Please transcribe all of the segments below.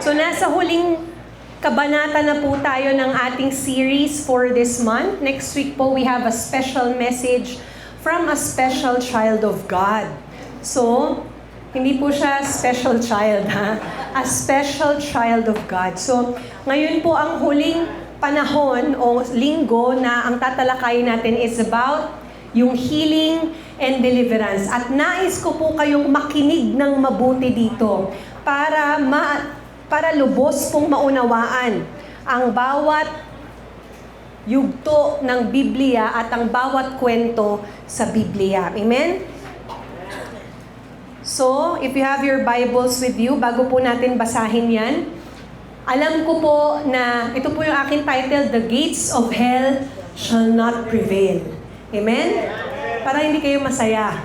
So nasa huling kabanata na po tayo ng ating series for this month. Next week po, we have a special message from a special child of God. So, hindi po siya special child, ha? A special child of God. So, ngayon po ang huling panahon o linggo na ang tatalakayin natin is about yung healing and deliverance. At nais ko po kayong makinig ng mabuti dito para lubos pong maunawaan ang bawat yugto ng Biblia at ang bawat kwento sa Biblia. Amen? So, if you have your Bibles with you, bago po natin basahin yan, alam ko po na ito po yung aking title, The Gates of Hell Shall Not Prevail. Amen? Para hindi kayo masaya.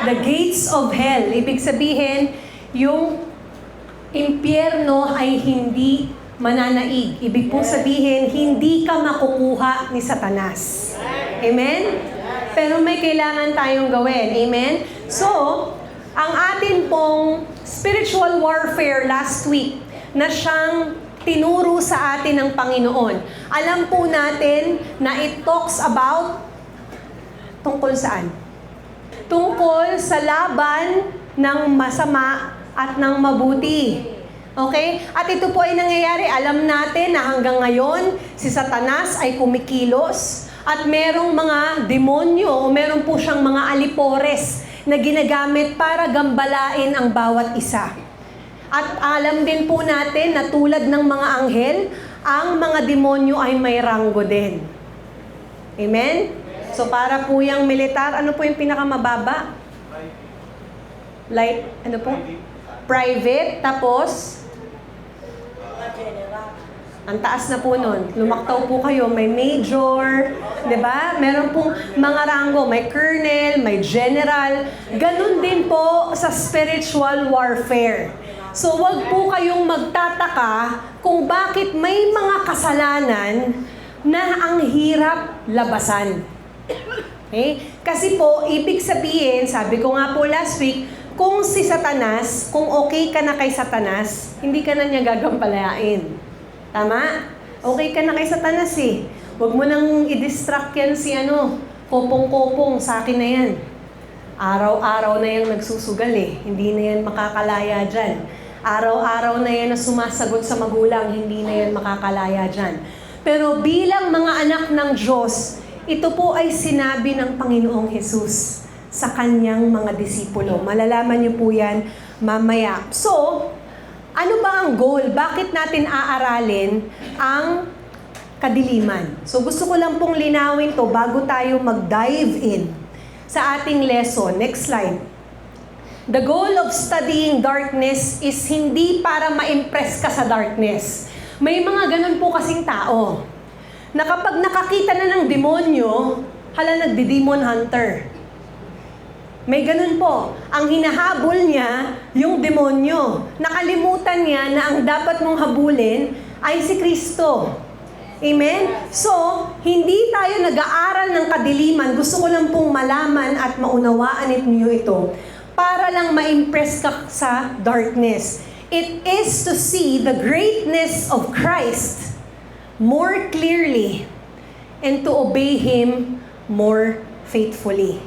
The Gates of Hell. Ibig sabihin, yung impyerno ay hindi mananaig. Ibig po sabihin, hindi ka makukuha ni Satanas. Amen? Pero may kailangan tayong gawin. Amen? So, ang atin pong spiritual warfare last week na siyang tinuro sa atin ng Panginoon. Alam po natin na it talks about tungkol saan? Tungkol sa laban ng masama at ng mabuti. Okay? At ito po ay nangyayari. Alam natin na hanggang ngayon, si Satanas ay kumikilos at merong mga demonyo o meron po siyang mga alipores na ginagamit para gambalain ang bawat isa. At alam din po natin na tulad ng mga anghel, ang mga demonyo ay may ranggo din. Amen? So para po yung militar, ano po yung pinakamababa? Light, ano po? Private, tapos? Ang taas na po nun. Lumaktaw po kayo, may major, di ba? Meron pong mga ranggo, may colonel, may general. Ganun din po sa spiritual warfare. So wag po kayong magtataka kung bakit may mga kasalanan na ang hirap labasan. Okay? Kasi po, ibig sabihin, sabi ko nga po last week, kung si Satanas, kung okay ka na kay Satanas, hindi ka na niya gagampalain. Tama? Okay ka na kay Satanas eh. Huwag mo nang i-distract yan si kopong-kopong, sa akin na yan. Araw-araw na yan nagsusugal eh. Hindi na yan makakalaya dyan. Araw-araw na yan na sumasagot sa magulang, hindi na yan makakalaya dyan. Pero bilang mga anak ng Diyos, ito po ay sinabi ng Panginoong Hesus sa kanyang mga disipulo. Malalaman niyo po yan mamaya. So, ano ba ang goal? Bakit natin aaralin ang kadiliman? So, gusto ko lang pong linawin to bago tayo mag-dive in sa ating lesson. Next slide. The goal of studying darkness is hindi para ma-impress ka sa darkness. May mga ganun po kasing tao na kapag nakakita na ng demonyo, nagdi-demon hunter. May ganun po. Ang hinahabol niya, yung demonyo. Nakalimutan niya na ang dapat mong habulin ay si Kristo. Amen? So, hindi tayo nag-aaral ng kadiliman. Gusto ko lang pong malaman at maunawaan ninyo ito para lang ma-impress ka sa darkness. It is to see the greatness of Christ more clearly and to obey Him more faithfully.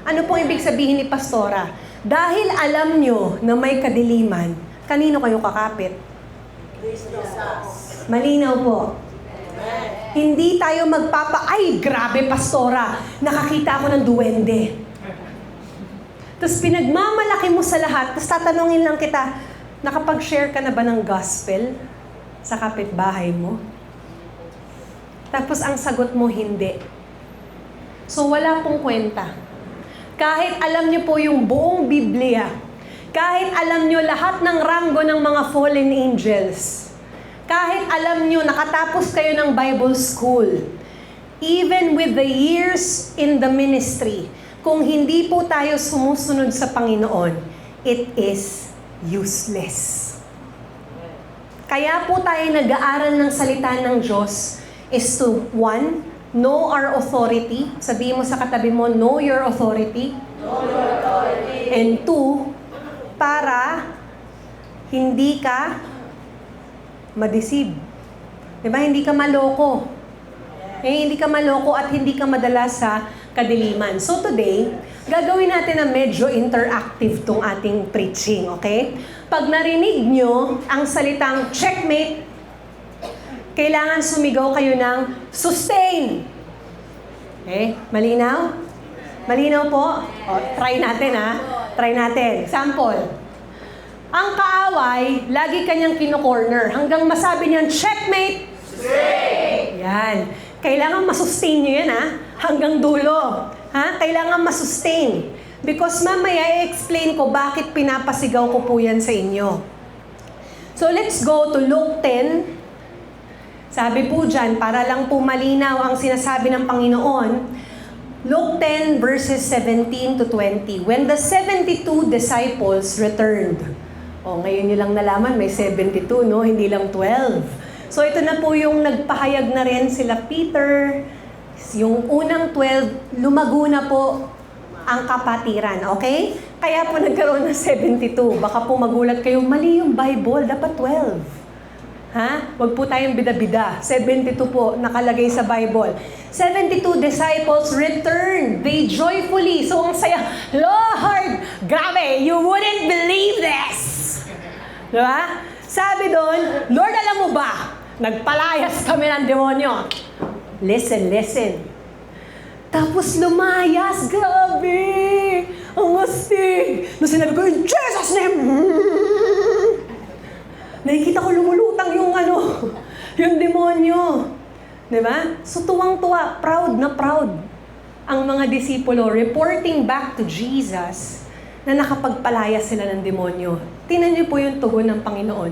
Ano pong ibig sabihin ni Pastora? Dahil alam nyo na may kadiliman, kanino kayo kakapit? Malinaw po. Hindi tayo ay grabe Pastora, nakakita ako ng duwende. Tapos pinagmamalaki mo sa lahat, tapos tatanungin lang kita, nakapag-share ka na ba ng gospel sa kapitbahay mo? Tapos ang sagot mo, hindi. So wala pong kwenta. Kahit alam niyo po yung buong Biblia, kahit alam niyo lahat ng ranggo ng mga fallen angels, kahit alam niyo nakatapos kayo ng Bible school, even with the years in the ministry, kung hindi po tayo sumusunod sa Panginoon, it is useless. Kaya po tayo nag-aaral ng salita ng Diyos is to, one, know our authority. Sabihin mo sa katabi mo, know your authority. Know your authority. And two, para hindi ka ma-deceive. Diba? Hindi ka maloko. Hindi ka maloko at hindi ka madala sa kadiliman. So today, gagawin natin na medyo interactive tong ating preaching, okay? Pag narinig nyo ang salitang checkmate, kailangan sumigaw kayo ng sustain. Okay? Malinaw? Malinaw po? O, try natin ha. Try natin. Sample. Ang kaaway, lagi kanyang kino-corner hanggang masabi niyan, checkmate! Sustain! Yan. Kailangan masustain nyo yan ha. Hanggang dulo. Ha? Kailangan masustain. Because mamaya i-explain ko bakit pinapasigaw ko po yan sa inyo. So let's go to Luke 10. Sabi po dyan, para lang po malinaw ang sinasabi ng Panginoon, Luke 10 verses 17 to 20. When the 72 disciples returned. Ngayon nyo lang nalaman, may 72, no? Hindi lang 12. So ito na po yung nagpahayag na rin sila Peter. Yung unang 12, lumago na po ang kapatiran, okay? Kaya po nagkaroon ng 72. Baka po magulat kayo, mali yung Bible, dapat 12. Ha? Huwag po tayong bida-bida. 72 po nakalagay sa Bible. 72 disciples returned. They joyfully. So ang saya, Lord, grabe, you wouldn't believe this. Diba? Sabi doon, Lord, alam mo ba, nagpalayas kami ng demonyo. Listen, listen. Tapos lumayas, grabe. Ang astig. Nung sinabi ko, in Jesus' name, nakikita ko lumulutang yung yung demonyo. Diba? So tuwang-tuwa, proud na proud ang mga disipulo reporting back to Jesus na nakapagpalaya sila ng demonyo. Tingnan niyo po yung tugon ng Panginoon.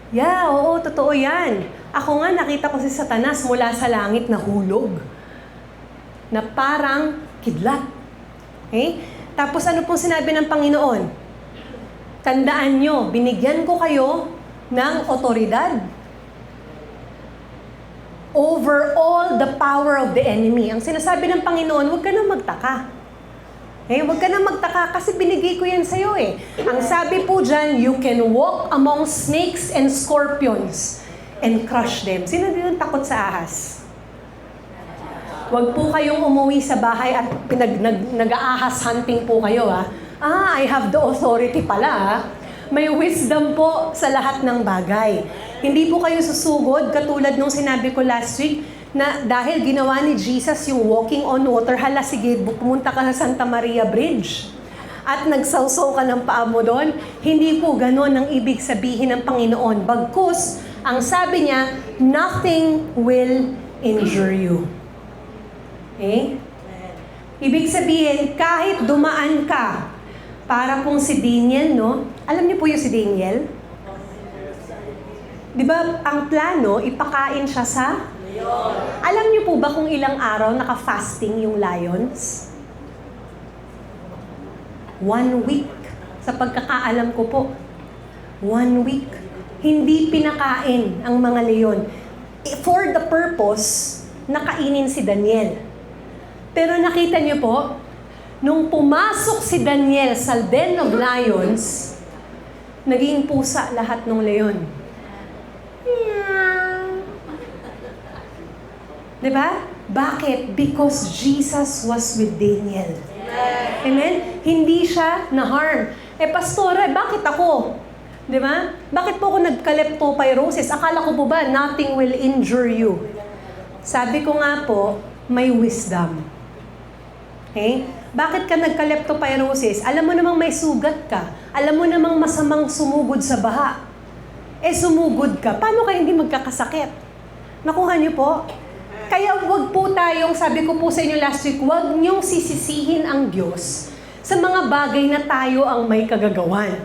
Yeah, oo, totoo yan. Ako nga nakita ko si Satanas mula sa langit na hulog. Na parang kidlat. Okay? Tapos ano pong sinabi ng Panginoon? Tandaan nyo, binigyan ko kayo ng otoridad over all the power of the enemy. Ang sinasabi ng Panginoon, huwag ka na magtaka. Huwag ka na magtaka kasi binigay ko yan sa'yo eh. Ang sabi po dyan, you can walk among snakes and scorpions and crush them. Sino din ang takot sa ahas? Huwag po kayong umuwi sa bahay at nag-aahas hunting po kayo ha. I have the authority pala ha. May wisdom po sa lahat ng bagay. Hindi po kayo susugod katulad nung sinabi ko last week na dahil ginawa ni Jesus yung walking on water, hala sige, pumunta ka sa Santa Maria Bridge at nagsawsaw ka ng paa mo doon. Hindi po ganon ang ibig sabihin ng Panginoon. Bagkus, ang sabi niya, nothing will injure you. Okay? Ibig sabihin, kahit dumaan ka, para pong si Daniel, no? Alam niyo po yung si Daniel? Di ba, ang plano, ipakain siya sa lion. Alam niyo po ba kung ilang araw naka-fasting yung lions? 1 week. Sa pagkakaalam ko po. 1 week. Hindi pinakain ang mga leon. For the purpose, nakainin si Daniel. Pero nakita niyo po, nung pumasok si Daniel sa den of lions, naging pusa lahat ng leon. Diba? Bakit? Because Jesus was with Daniel. Amen? Hindi siya na-harm. Pastora, bakit ako? Diba? Bakit po ako nagka-leptopyrosis? Akala ko po ba, nothing will injure you. Sabi ko nga po, may wisdom. Okay? Bakit ka nagka-leptopyrosis? Alam mo namang may sugat ka. Alam mo namang masamang sumugod sa baha. Sumugod ka. Paano ka hindi magkakasakit? Nakuha niyo po? Kaya wag po tayong, sabi ko po sa inyo last week, wag niyong sisisihin ang Diyos sa mga bagay na tayo ang may kagagawan.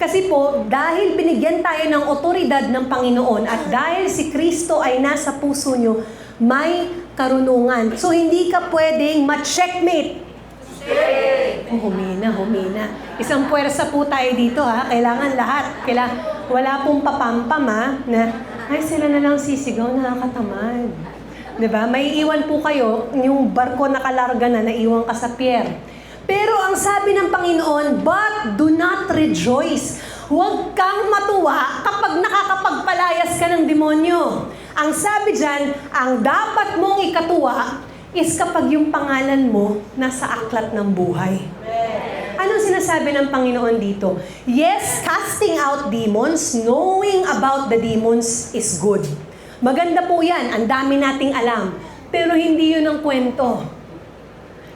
Kasi po, dahil binigyan tayo ng otoridad ng Panginoon at dahil si Kristo ay nasa puso niyo, may karunungan. So, hindi ka pwedeng ma-checkmate. Humina. Isang puwersa po tayo dito ha. Kailangan lahat. Wala pong papampam ha, na, ay sila na lang sisigaw, nakakatamad. Diba? May iwan po kayo, yung barko nakalarga na, naiwan ka sa pier. Pero ang sabi ng Panginoon, but do not rejoice Huwag kang matuwa kapag nakakapagpalayas ka ng demonyo. Ang sabi dyan, ang dapat mong ikatuwa is kapag yung pangalan mo nasa aklat ng buhay. Anong sinasabi ng Panginoon dito? Yes, casting out demons, knowing about the demons is good. Maganda po yan, ang dami nating alam. Pero hindi yun ang kwento.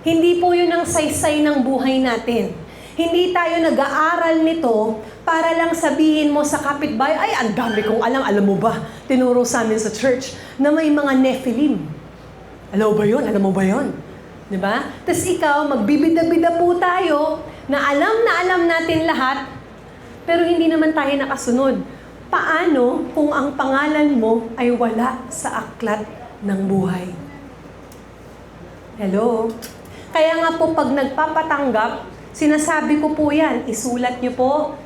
Hindi po yun ang saysay ng buhay natin. Hindi tayo nag-aaral nito para lang sabihin mo sa kapitbahay, ay, ang dami kong alam. Alam mo ba, tinuro sa amin sa church na may mga Nephilim. Alam mo ba yun? Alam mo ba yun? Diba? Tapos ikaw, magbibida-bida po tayo na alam natin lahat, pero hindi naman tayo nakasunod. Paano kung ang pangalan mo ay wala sa aklat ng buhay? Hello? Kaya nga po, pag nagpapatanggap, sinasabi ko po yan, isulat niyo po,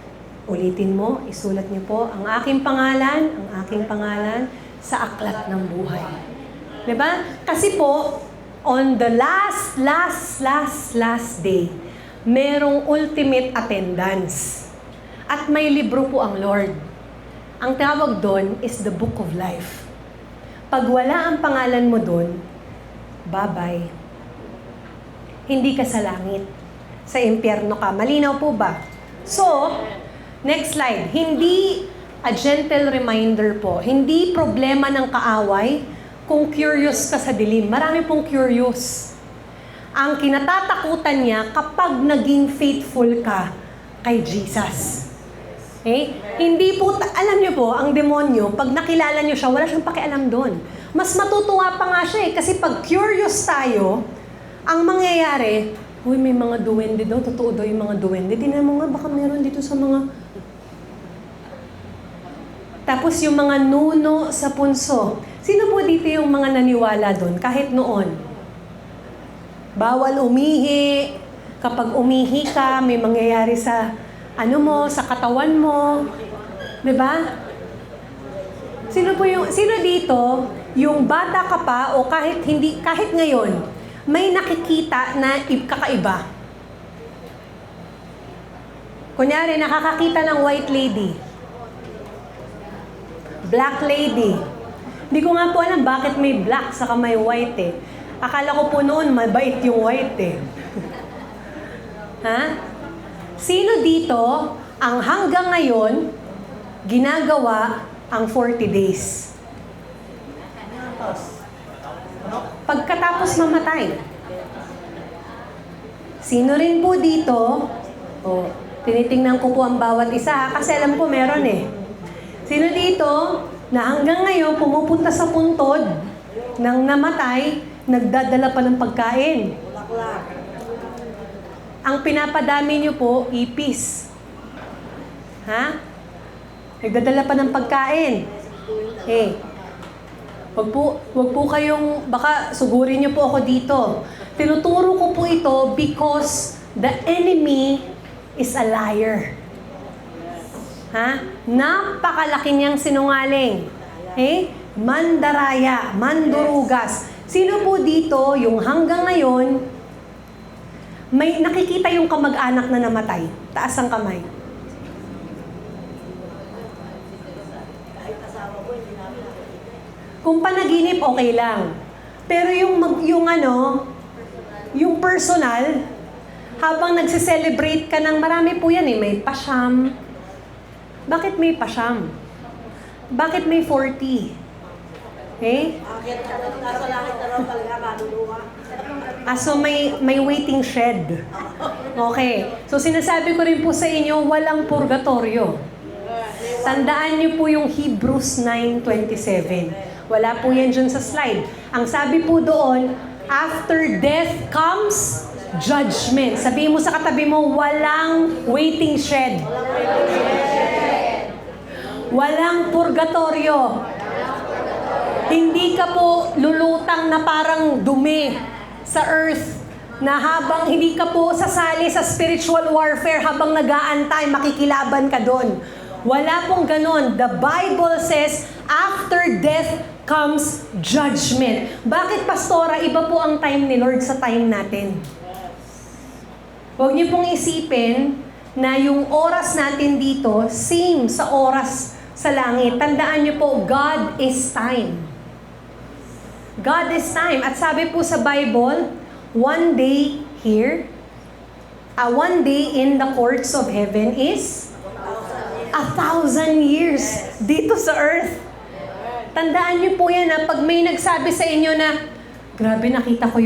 ulitin mo, isulat niyo po, ang aking pangalan sa aklat ng buhay. Diba? Kasi po, on the last day, merong ultimate attendance. At may libro po ang Lord. Ang tawag doon is the Book of Life. Pag wala ang pangalan mo doon, bye-bye. Hindi ka sa langit. Sa impyerno ka. Malinaw po ba? So, next slide. Hindi a gentle reminder po. Hindi problema ng kaaway kung curious ka sa dilim. Marami pong curious. Ang kinatatakutan niya kapag naging faithful ka kay Jesus. Okay? Hindi po, alam niyo po, ang demonyo, pag nakilala niyo siya, wala siyang pakialam doon. Mas matutuwa pa nga siya kasi pag curious tayo, ang mangyayari, uy, may mga duwende daw, totoo daw yung mga duwende. Tingnan mo nga, baka meron dito sa mga... Tapos yung mga nuno sa punso. Sino po dito yung mga naniwala doon, kahit noon? Bawal umihi. Kapag umihi ka, may mangyayari sa sa katawan mo. 'Di ba? Sino dito, yung bata ka pa o kahit ngayon, may nakikita na kakaiba? Kunyari, nakakakita ng white lady. Black lady. Hindi ko nga po alam bakit may black saka may white eh. Akala ko po noon mabait yung white eh. Ha? Sino dito ang hanggang ngayon ginagawa ang 40 days? Pagkatapos mamatay. Sino rin po dito? Tinitingnan ko po ang bawat isa kasi alam ko meron eh. Sino dito na hanggang ngayon pumupunta sa puntod ng namatay, nagdadala pa ng pagkain? Ang pinapadami niyo po, ipis. Ha? Nagdadala pa ng pagkain. Wag po kayong, baka sugurin niyo po ako dito. Tinuturo ko po ito because the enemy is a liar. Ha? Napakalaki niyang sinungaling. Mandaraya, mandurugas. Sino po dito yung hanggang ngayon, may nakikita yung kamag-anak na namatay? Taas ang kamay. Kung panaginip, okay lang. Pero yung personal, habang nagse-celebrate ka ng marami po yan may pasyam. Bakit may pasyam? Bakit may 40? So may waiting shed. Okay. So sinasabi ko rin po sa inyo, walang purgatorio. Tandaan niyo po yung Hebrews 9:27. Wala po yan dyan sa slide. Ang sabi po doon, after death comes judgment. Sabihin mo sa katabi mo, walang waiting shed. Walang purgatorio. Hindi ka po lulutang na parang dumi sa earth na habang hindi ka po sasali sa spiritual warfare habang nag-aantay, makikilaban ka doon. Wala pong ganon. The Bible says, after death comes judgment. Bakit, Pastora, iba po ang time ni Lord sa time natin? Huwag niyo pong isipin na yung oras natin dito, same sa oras sa langit. Tandaan niyo po, God is time. God is time. At sabi po sa Bible, one day here, one day in the courts of heaven is 1,000 years dito sa earth. Tandaan niyo po yan na pag may nagsabi sa inyo na, grabe nakita ko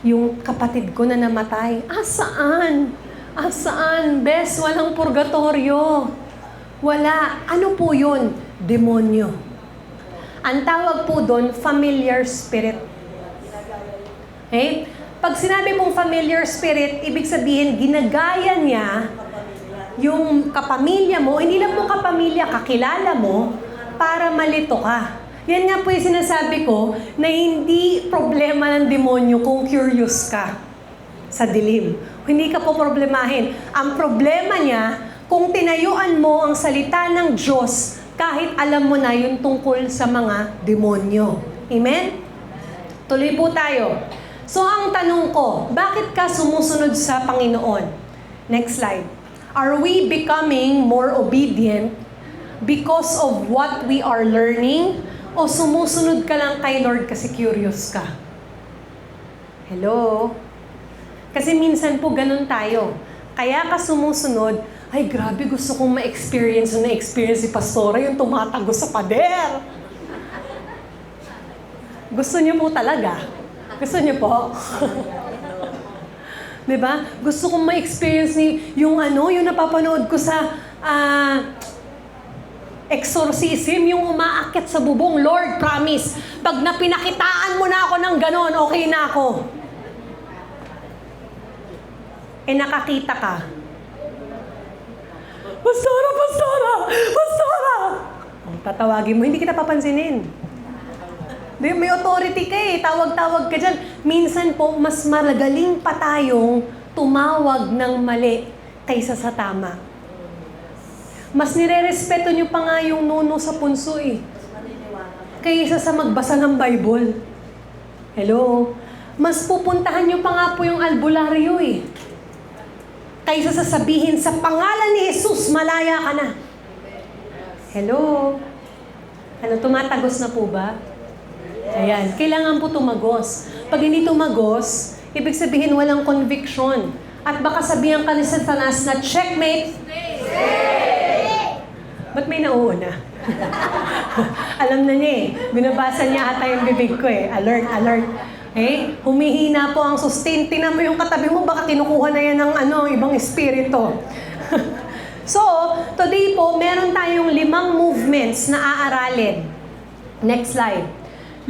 yung kapatid ko na namatay. Saan? Saan? Bes, walang purgatorio. Wala. Ano po yun? Demonyo. Ang tawag po doon, familiar spirit. Okay? Pag sinabi mong familiar spirit, ibig sabihin, ginagaya niya yung kapamilya mo, hindi lang mo kapamilya, kakilala mo, para malito ka. Yan nga po yung sinasabi ko, na hindi problema ng demonyo kung curious ka sa dilim. Hindi ka po problemahin. Ang problema niya, kung tinayuan mo ang salita ng Diyos, kahit alam mo na yung tungkol sa mga demonyo. Amen? Tuloy po tayo. So ang tanong ko, bakit ka sumusunod sa Panginoon? Next slide. Are we becoming more obedient because of what we are learning? O sumusunod ka lang kay Lord kasi curious ka? Hello? Kasi minsan po ganun tayo. Kaya ka sumusunod, ay grabe gusto kong ma-experience si Pastora, yung tumatago sa pader. Gusto niyo po talaga? Gusto niyo po? Diba? Gusto kong ma-experience yung napapanood ko sa exorcism, yung umaakit sa bubong. Lord, promise, pag napinakitaan mo na ako ng ganon, okay na ako. Nakakita ka. Pastora! Tatawagin mo, hindi kita papansinin. May authority ka tawag-tawag ka dyan. Minsan po, mas malagaling pa tayong tumawag ng mali kaysa sa tama. Mas nire-respeto nyo pa nga yung nuno sa punso kaysa sa magbasa ng Bible. Hello? Mas pupuntahan nyo pa nga po yung albularyo kaysa sasabihin sa pangalan ni Jesus, malaya ka na. Hello? Tumatagos na po ba? Ayan, kailangan po tumagos. Pag hindi tumagos, ibig sabihin walang conviction. At baka sabihan ka ni Satanas na, checkmate! Ba't may nauuna? Alam na niya binabasa niya ata yung bibig ko Alert, alert. Humihina po ang sustain. Tingnan mo yung katabi mo, baka kinukuha na yan ng ibang espiritu. So, today po, meron tayong 5 movements na aaralin. Next slide.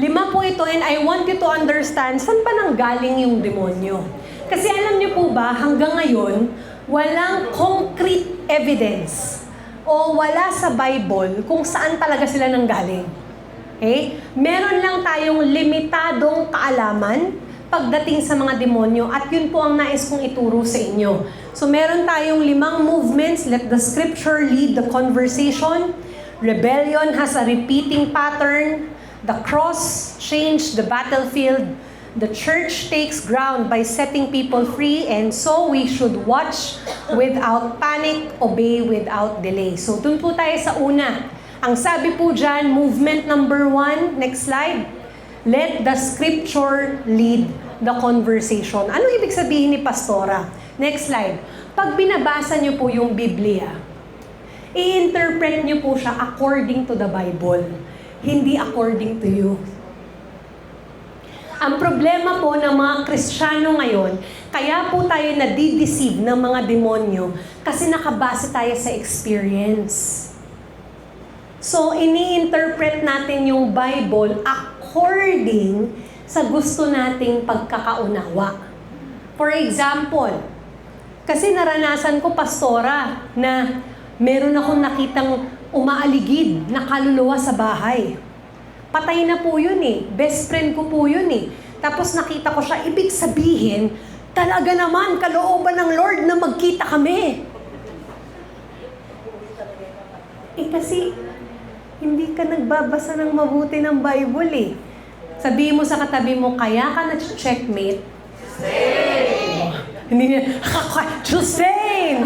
5 po ito, and I want you to understand saan pa nanggaling yung demonyo. Kasi alam niyo po ba, hanggang ngayon, walang concrete evidence o wala sa Bible kung saan talaga sila nanggaling. Meron lang tayong limitadong kaalaman pagdating sa mga demonyo at yun po ang nais kong ituro sa inyo. So meron tayong 5 movements. Let the scripture lead the conversation. Rebellion has a repeating pattern. The cross changed the battlefield. The church takes ground by setting people free, and so we should watch without panic, obey without delay. So dun po tayo sa una. Ang sabi po dyan, movement number 1, next slide. Let the scripture lead the conversation. Ano ibig sabihin ni Pastora? Next slide. Pag binabasa niyo po yung Biblia, i-interpret niyo po siya according to the Bible, hindi according to you. Ang problema po ng mga Kristiyano ngayon, kaya po tayo nadideceive ng mga demonyo kasi nakabase tayo sa experience. So, ini-interpret natin yung Bible according sa gusto nating pagkakaunawa. For example, kasi naranasan ko, Pastora, na meron akong nakitang umaaligid na kaluluwa sa bahay. Patay na po yun Best friend ko po yun Tapos nakita ko siya, ibig sabihin, talaga naman, kalooban ng Lord na magkita kami. Kasi, hindi ka nagbabasa ng mabuti ng Bible Sabihin mo sa katabi mo, kaya ka na-checkmate. Hindi niya, to say! line!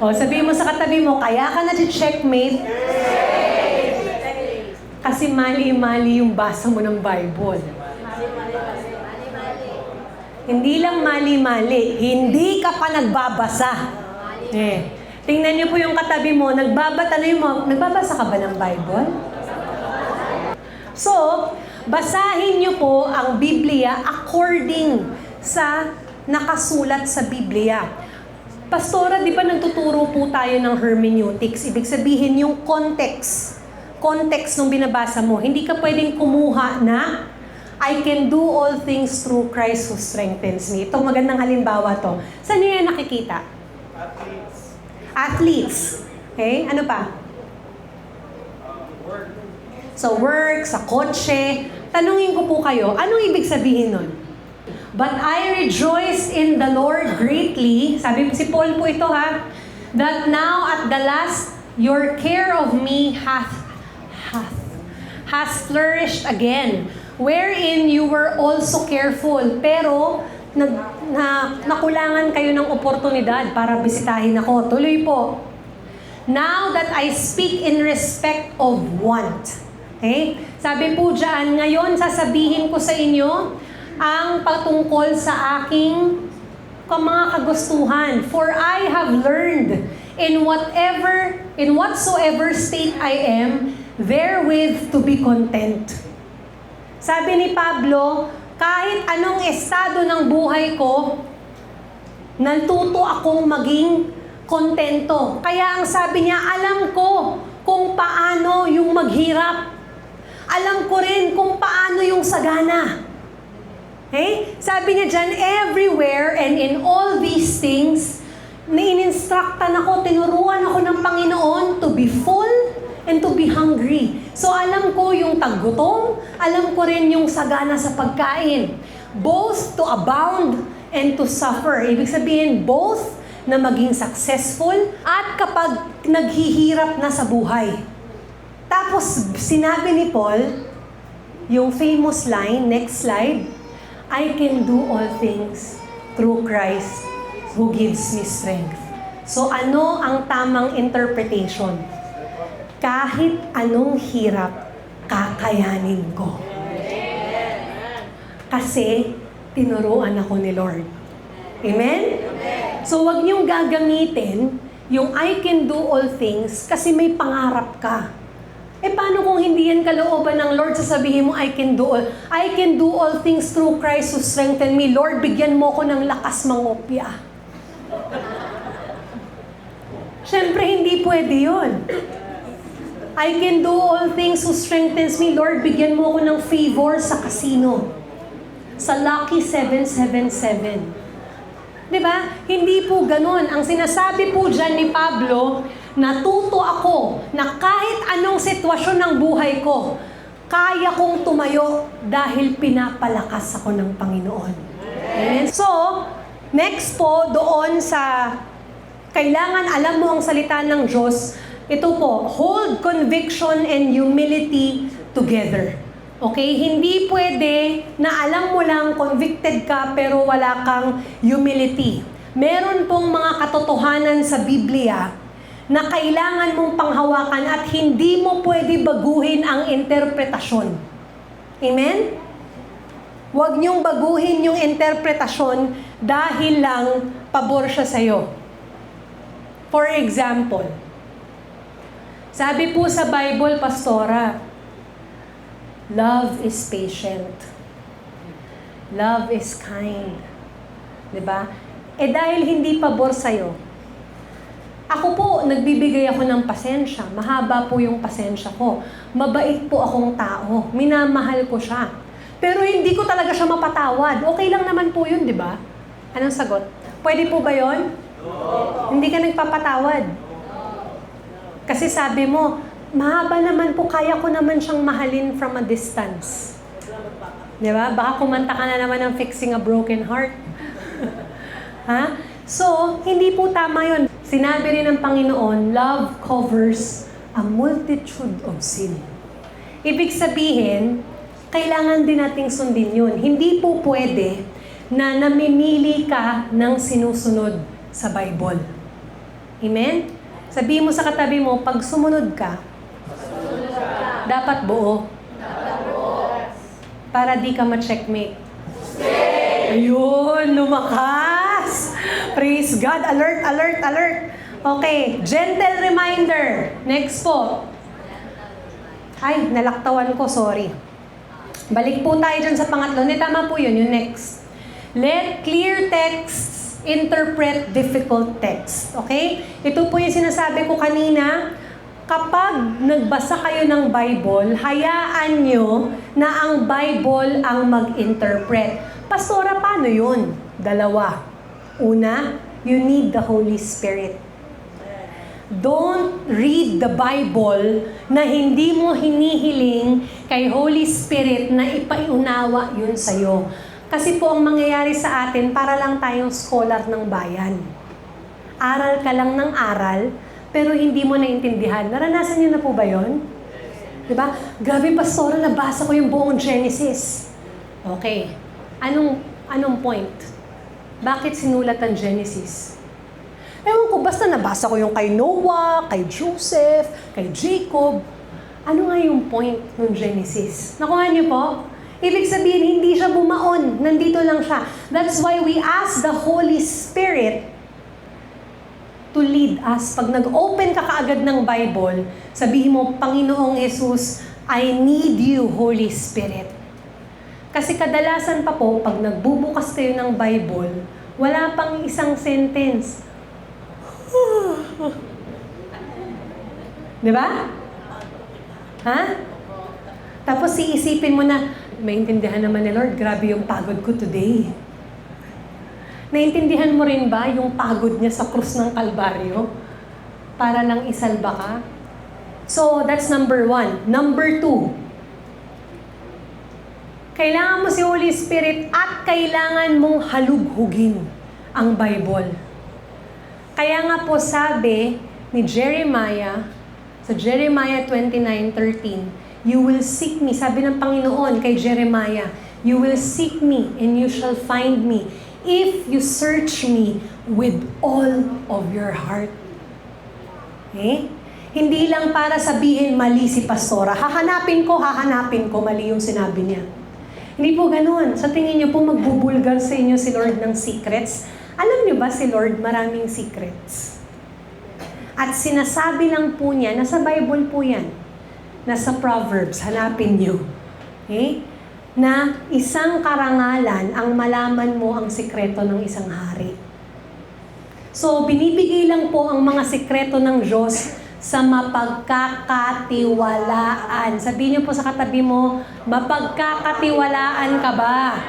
O, sabihin mo sa katabi mo, kaya ka na-checkmate? Kasi mali-mali yung basa mo ng Bible. Hindi lang mali-mali, hindi ka pa nagbabasa. Tingnan niyo po yung katabi mo, nagbabasa ka ba ng Bible? So, basahin niyo po ang Biblia according sa nakasulat sa Biblia. Pastora, di ba nagtuturo po tayo ng hermeneutics? Ibig sabihin yung context nung binabasa mo. Hindi ka pwedeng kumuha na I can do all things through Christ who strengthens me. Ito magandang halimbawa to. Saan niyo yan nakikita? Athletes. Okay? Ano pa? So work, sa kotse. Tanungin ko po kayo, anong ibig sabihin nun? But I rejoice in the Lord greatly. Sabi si Paul po ito ha. That now at the last, your care of me has flourished again. Wherein you were also careful. Pero, nakulangan kayo ng oportunidad para bisitahin ako. Tuloy po. Now that I speak in respect of want. Okay? Sabi po dyan, ngayon sasabihin ko sa inyo ang patungkol sa aking mga kagustuhan. For I have learned in whatsoever state I am, therewith to be content. Sabi ni Pablo, kahit anong estado ng buhay ko, natuto akong maging kontento. Kaya ang sabi niya, alam ko kung paano yung maghirap. Alam ko rin kung paano yung sagana. Okay? Sabi niya dyan, everywhere and in all these things, in-instructan ako, tinuruan ako ng Panginoon to be full and to be hungry. So alam ko yung taggutom, alam ko rin yung sagana sa pagkain. Both to abound and to suffer. Ibig sabihin, both na maging successful at kapag naghihirap na sa buhay. Tapos sinabi ni Paul, yung famous line, next slide, I can do all things through Christ who gives me strength. So ano ang tamang interpretation? Kahit anong hirap, kakayanin ko. Kasi, tinuruan ako ni Lord. Amen? So, wag niyong gagamitin yung I can do all things kasi may pangarap ka. Paano kung hindi yan kalooban ng Lord, sasabihin mo, I can do all things through Christ who strengthen me. Lord, bigyan mo ko ng lakas mangopya. Siyempre, hindi pwede yun. I can do all things who strengthens me. Lord, bigyan mo ko ng favor sa casino. Sa Lucky 777. Diba? Hindi po ganun. Ang sinasabi po dyan ni Pablo, natuto ako na kahit anong sitwasyon ng buhay ko, kaya kong tumayo dahil pinapalakas ako ng Panginoon. Amen? So, next po, doon sa kailangan alam mo ang salita ng Diyos, ito po, hold conviction and humility together. Okay? Hindi pwede na alam mo lang convicted ka pero wala kang humility. Meron pong mga katotohanan sa Biblia na kailangan mong panghawakan at hindi mo pwede baguhin ang interpretasyon. Amen? Huwag niyong baguhin yung interpretasyon dahil lang pabor siya sa'yo. For example, sabi po sa Bible, Pastora, love is patient. Love is kind. Diba? Dahil hindi pabor sa'yo, ako po, nagbibigay ako ng pasensya. Mahaba po yung pasensya ko. Mabait po akong tao. Minamahal ko siya. Pero hindi ko talaga siya mapatawad. Okay lang naman po yun, di ba? Anong sagot? Pwede po ba yun? Hindi ka nagpapatawad. Kasi sabi mo, mahaba naman po, kaya ko naman siyang mahalin from a distance. Di ba? Baka kumanta ka na naman ng Fixing a Broken Heart. Ha? So, hindi po tama yun. Sinabi rin ng Panginoon, love covers a multitude of sin. Ibig sabihin, kailangan din nating sundin yun. Hindi po pwede na namimili ka ng sinusunod sa Bible. Amen? Sabihin mo sa katabi mo, pag sumunod ka, dapat buo. Para di ka ma-checkmate. Ayun, lumakas! Praise God! Alert, alert, alert! Okay, gentle reminder. Next po. Ay, nalaktawan ko, sorry. Balik po tayo dyan sa pangatlo. Tama po yun, yung next. Let clear texts interpret difficult text. Okay? Ito po yung sinasabi ko kanina. Kapag nagbasa kayo ng Bible, hayaan nyo na ang Bible ang mag-interpret. Pastora, paano yun? Dalawa. Una, you need the Holy Spirit. Don't read the Bible na hindi mo hinihiling kay Holy Spirit na ipaiunawa yun sa'yo. Kasi po ang mangyayari sa atin, para lang tayong scholar ng bayan. Aral ka lang ng aral, pero hindi mo naintindihan. Naranasan niyo na po ba yun? Diba? Grabe, pastora, nabasa ko yung buong Genesis. Okay. Anong point? Bakit sinulat ang Genesis? Ewan ko, basta nabasa ko yung kay Noah, kay Joseph, kay Jacob. Ano nga yung point ng Genesis? Nakuha niyo po? Ibig sabihin, hindi siya bumaon. Nandito lang siya. That's why we ask the Holy Spirit to lead us. Pag nag-open ka kaagad ng Bible, sabihin mo, Panginoong Jesus, I need you, Holy Spirit. Kasi kadalasan pa po, pag nagbubukas kayo ng Bible, wala pang isang sentence. Di ba? Ha? Tapos iisipin mo na, maintindihan naman ni Lord, grabe yung pagod ko today. Naintindihan mo rin ba yung pagod niya sa krus ng Kalbaryo? Para lang isalba ka? So, that's number 1. Number 2. Kailangan mo si Holy Spirit at kailangan mong halughugin ang Bible. Kaya nga po sabi ni Jeremiah, sa Jeremiah 29:13, you will seek me. Sabi ng Panginoon kay Jeremiah, you will seek me and you shall find me if you search me with all of your heart. Okay? Hindi lang para sabihin mali si pastora. Hahanapin ko, mali yung sinabi niya. Hindi po ganun. Sa tingin niyo po magbubulgar sa inyo si Lord ng secrets. Alam niyo ba si Lord maraming secrets? At sinasabi lang po niya, nasa Bible po yan. Nasa Proverbs, hanapin niyo. Okay? Na isang karangalan ang malaman mo ang sikreto ng isang hari. So, binibigay lang po ang mga sikreto ng Diyos sa mapagkakatiwalaan. Sabihin niyo po sa katabi mo, mapagkakatiwalaan ka ba?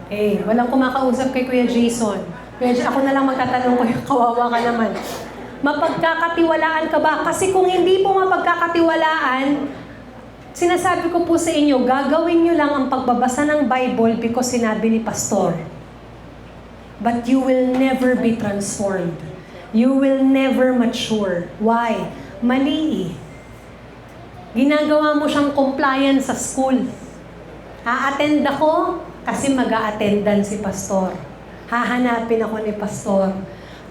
Eh, walang kumakausap kay Kuya Jason. Ako na lang magtatanong ko, kawawa ka naman. Mapagkakatiwalaan ka ba? Kasi kung hindi po mapagkakatiwalaan, sinasabi ko po sa inyo, gagawin nyo lang ang pagbabasa ng Bible because sinabi ni Pastor. But you will never be transformed. You will never mature. Why? Mali eh. Ginagawa mo siyang compliance sa school. Ha-attend ako kasi mag-a-attendan si Pastor. Hahanapin ako ni Pastor.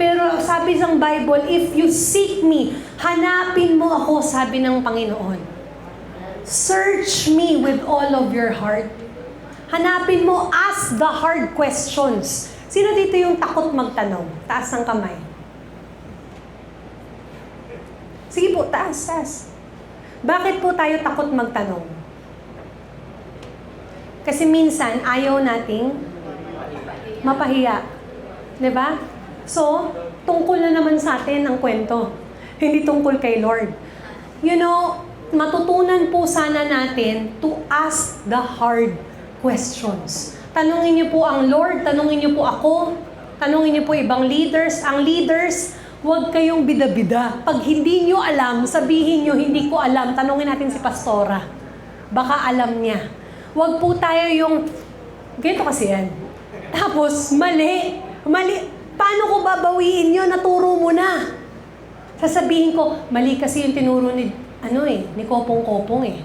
Pero sabi ng Bible, if you seek me, hanapin mo ako, sabi ng Panginoon. Search me with all of your heart. Hanapin mo, ask the hard questions. Sino dito yung takot magtanong? Taas ng kamay. Sige po, taas. Bakit po tayo takot magtanong? Kasi minsan, ayaw nating mapahiya. Diba? So, tungkol na naman sa atin ang kwento. Hindi tungkol kay Lord. You know, matutunan po sana natin to ask the hard questions. Tanungin niyo po ang Lord, tanungin niyo po ako, tanungin niyo po ibang leaders. Ang leaders, huwag kayong bida-bida. Pag hindi niyo alam, sabihin niyo, hindi ko alam. Tanungin natin si Pastora. Baka alam niya. Huwag po tayo yung, ganito kasi yan. Tapos, mali. Paano ko babawiin yun? Naturo mo na. Sasabihin ko, mali kasi yung tinuro ni Kopong-Kopong eh.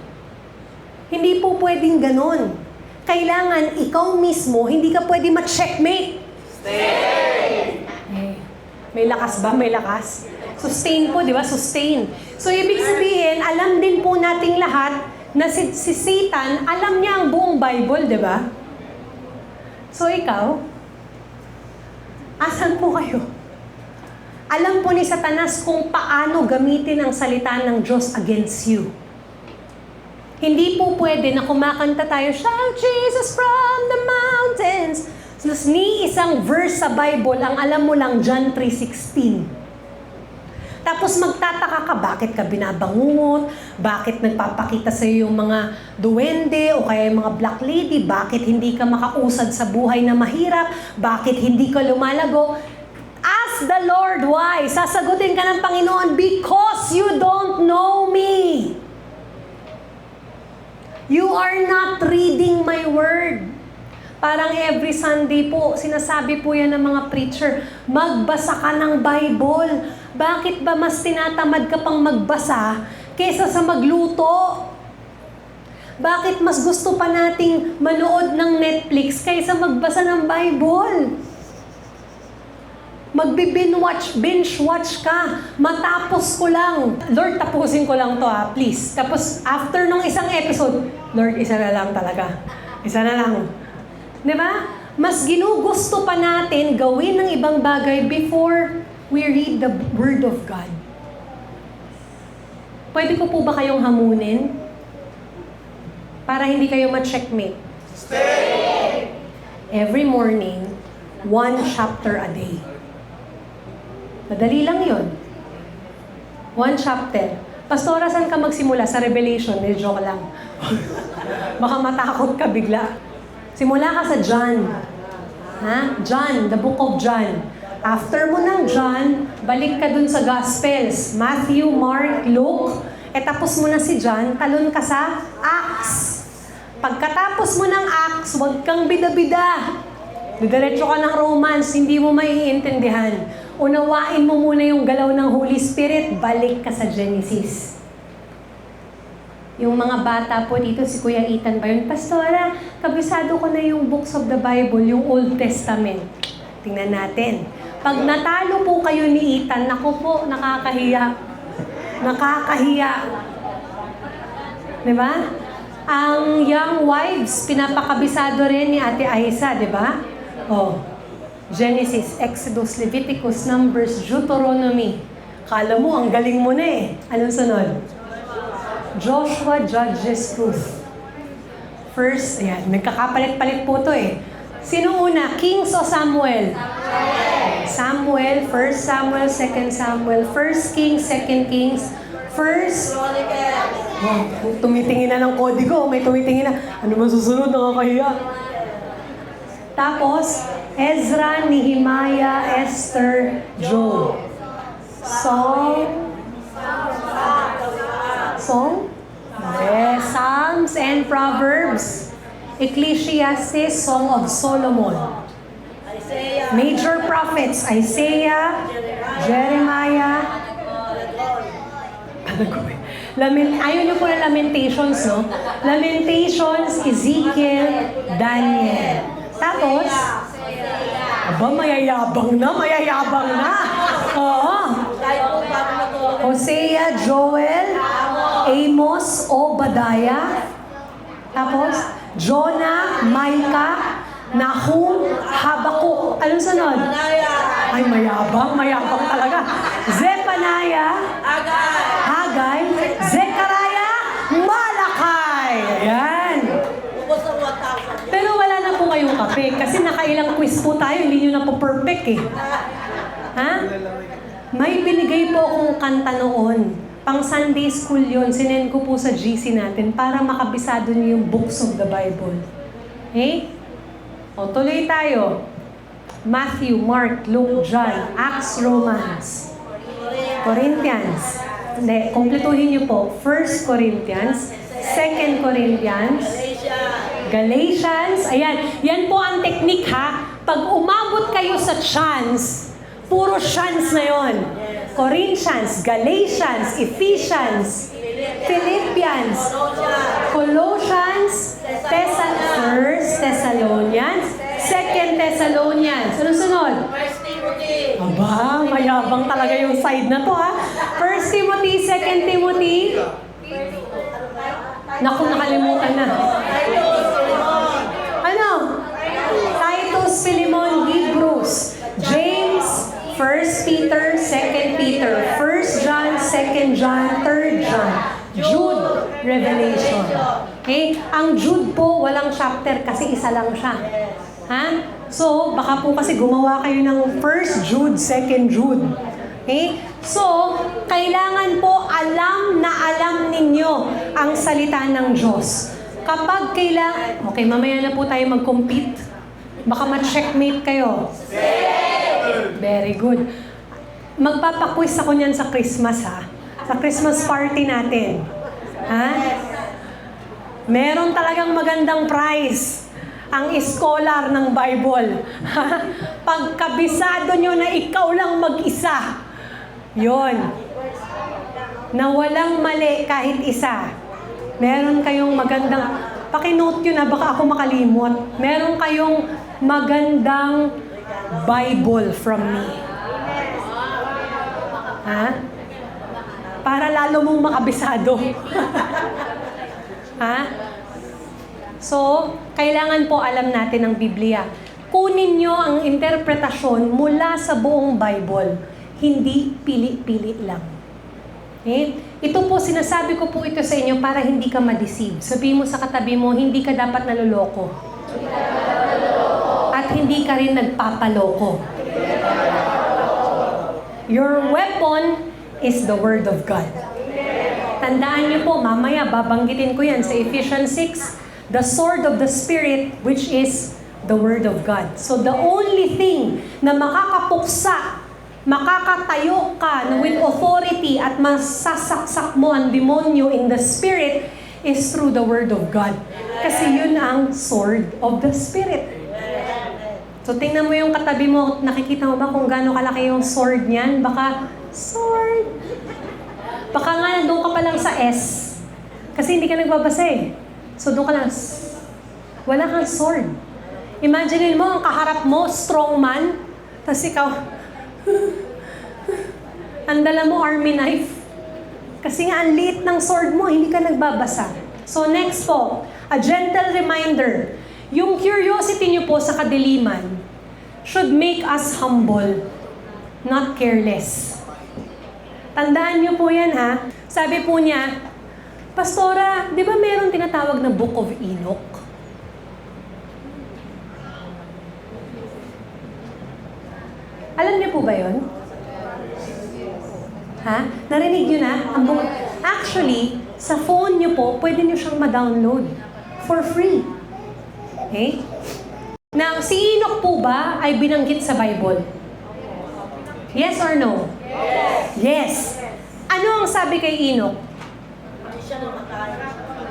Hindi po pwedeng ganon. Kailangan ikaw mismo, hindi ka pwede ma-checkmate. Eh, may lakas ba? May lakas? Sustain po, di ba? Sustain. So, ibig sabihin, alam din po nating lahat na si Satan, alam niya ang buong Bible, di ba? So, ikaw, asan po kayo? Alam po ni Satanas kung paano gamitin ang salita ng Diyos against you. Hindi po pwede na kumakanta tayo, "Shout Jesus from the mountains." Tapos ni isang verse sa Bible, ang alam mo lang, John 3:16. Tapos magtataka ka, bakit ka binabangungot? Bakit nagpapakita sa iyo yung mga duwende o kaya yung mga black lady? Bakit hindi ka makausad sa buhay na mahirap? Bakit hindi ka lumalago? Ask the Lord why. Sasagutin ka ng Panginoon, because you don't know me. You are not reading my word. Parang every Sunday po, sinasabi po yan ng mga preacher, magbasa ka ng Bible. Bakit ba mas tinatamad ka pang magbasa kaysa sa magluto? Bakit mas gusto pa nating manood ng Netflix kaysa magbasa ng Bible? Binge watch ka. Matapos ko lang. Lord, tapusin ko lang to please. Tapos after nung isang episode, Lord, isa na lang talaga. Isa na lang. Di ba? Mas ginugusto pa natin gawin ng ibang bagay before we read the Word of God. Pwede ko po ba kayong hamunin? Para hindi kayo ma-checkmate. Stay! Every morning, 1 chapter a day. Madali lang yun. 1 chapter. Pastora, saan ka magsimula? Sa Revelation? Medyo ka lang. Baka matakot ka bigla. Simula ka sa John. John, the book of John. After mo ng John, balik ka dun sa Gospels. Matthew, Mark, Luke. Tapos mo na si John, talon ka sa Acts. Pagkatapos mo ng Acts, huwag kang bida-bida. Didiretso ka ng Romans, hindi mo maiintindihan. Unawain mo muna yung galaw ng Holy Spirit, balik ka sa Genesis. Yung mga bata po dito, si Kuya Ethan ba yun? Pastora, kabisado ko na yung books of the Bible, yung Old Testament. Tingnan natin. Pag natalo po kayo ni Ethan, naku po, nakakahiya. Nakakahiya. Diba? Ang young wives, pinapakabisado rin ni Ate Aisa, diba? Genesis, Exodus, Leviticus, Numbers, Deuteronomy. Kala mo, ang galing mo na eh. Anong sunod? Joshua, Judges, Ruth. First, ayan, nagkakapalit-palit po to eh. Sino una? Kings o Samuel? Samuel, 1 Samuel, 2 Samuel, 1 Kings, 2 Kings, 1 tumitingin na ng kodigo, may tumitingin na, ano man susunod, nakakahiya. Tapos, Ezra, Nehemiah, Esther, Job. Psalms and Proverbs. Ecclesiastes, Song of Solomon. Major prophets, Isaiah, Jeremiah. Ayaw niyo po na Lamentations, no? Lamentations, Ezekiel, Daniel. Tapos, mayayabang na. Oo. Hosea, Joel, Amos, Obadiah. Tapos, Jonah, Micah, Nahum, Habakuk. Anong sunod? Ay, mayabang talaga. Zephaniah, Haggai, Zechariah, Malakay. Ayan. Pero wala na po kayong kape kasi nakailang quiz po tayo, hindi nyo na po perfect eh. May binigay po akong kanta noon. Pang Sunday school yun, sinend ko po sa GC natin para makabisado niyo yung books of the Bible. Okay? Tuloy tayo. Matthew, Mark, Luke, John, Acts, Romans, Corinthians. Hindi, kumpletuhin niyo po. 1 Corinthians, 2 Corinthians, Galatians. Ayan, yan po ang technique ha. Pag umabot kayo sa chance, puro chance na yon. Corinthians, Galatians, Ephesians, Philippians, Colossians, 1 Thessalonians, 2 Thessalonians. Sunod-sunod. Aba, mayabang talaga yung side na to, ha? 1 Timothy, 2 Timothy. Naku, nakalimutan na. Ano? Titus, Philemon, Hebrews, James, 1 Peter, 2 Peter, 1 John, 2 John, 3 John, Jude, Revelation. Okay? Ang Jude po, walang chapter kasi isa lang siya. Ha? So, baka po kasi gumawa kayo ng 1 Jude, 2 Jude. Okay? So, kailangan po alam na alam ninyo ang salita ng Diyos. Kapag kailangan... Okay, mamaya na po tayo mag-compete. Baka ma-checkmate kayo. Very good. Magpapaquiz ako niyan sa Christmas, ha? Sa Christmas party natin. Ha? Meron talagang magandang prize ang scholar ng Bible. Pagkabisado nyo na ikaw lang mag-isa, yon, na walang mali kahit isa. Meron kayong magandang, pakinote yun na baka ako makalimot. Meron kayong magandang Bible from me. Ha? Para lalo mong makabisado. Ha? So, kailangan po alam natin ang Biblia. Kunin nyo ang interpretasyon mula sa buong Bible. Hindi pili-pili lang. Okay? Ito po, sinasabi ko po ito sa inyo para hindi ka ma-deceive. Sabihin mo sa katabi mo, hindi ka dapat naloloko. At hindi ka rin nagpapaloko. Your weapon is the Word of God. Tandaan niyo po, mamaya babanggitin ko yan sa Ephesians 6, the sword of the Spirit, which is the Word of God. So the only thing na makakapuksa, makakatayo ka with authority at masasaksak mo ang demonyo in the Spirit is through the Word of God. Kasi yun ang sword of the Spirit. So tingnan mo yung katabi mo, nakikita mo ba kung gaano kalaki yung sword niyan? Baka, sword. Baka nga nandun ka pa lang sa S. Kasi hindi ka nagbabasa eh. So doon ka lang, wala kang sword. Imagine mo, ang kaharap mo, strong man, tapos ikaw, ang dala mo, army knife. Kasi nga, ang liit ng sword mo, hindi ka nagbabasa. So next po, a gentle reminder. Yung curiosity niyo po sa kadiliman should make us humble, not careless. Tandaan niyo po yan, ha? Sabi po niya, Pastora, di ba meron tinatawag na Book of Enoch? Alam niyo po ba yun? Ha? Narinig niyo na? Actually, sa phone niyo po, pwede niyo siyang ma-download for free. Okay? Now, si Enoch po ba ay binanggit sa Bible? Yes or no? Yes. Ano ang sabi kay Enoch?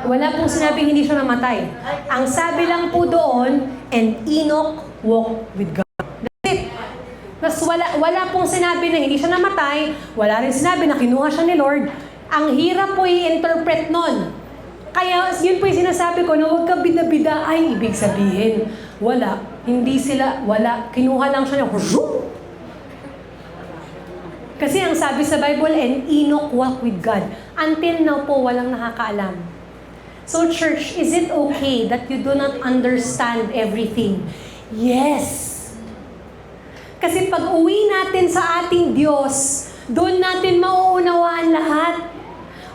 Wala pong sinabing hindi siya namatay. Ang sabi lang po doon, and Enoch walked with God. That's it. Mas wala pong sinabi na hindi siya namatay, wala rin sinabi na kinuha siya ni Lord. Ang hirap po i-interpret nun. Kaya yun po yung sinasabi ko, na huwag ka bida-bida, ay ibig sabihin, wala. Hindi sila, wala. Kinuha lang siya niya. Kasi ang sabi sa Bible, and Enoch walked with God. Until now po, walang nakakaalam. So church, is it okay that you do not understand everything? Yes! Kasi pag uwi natin sa ating Diyos, doon natin mauunawaan lahat.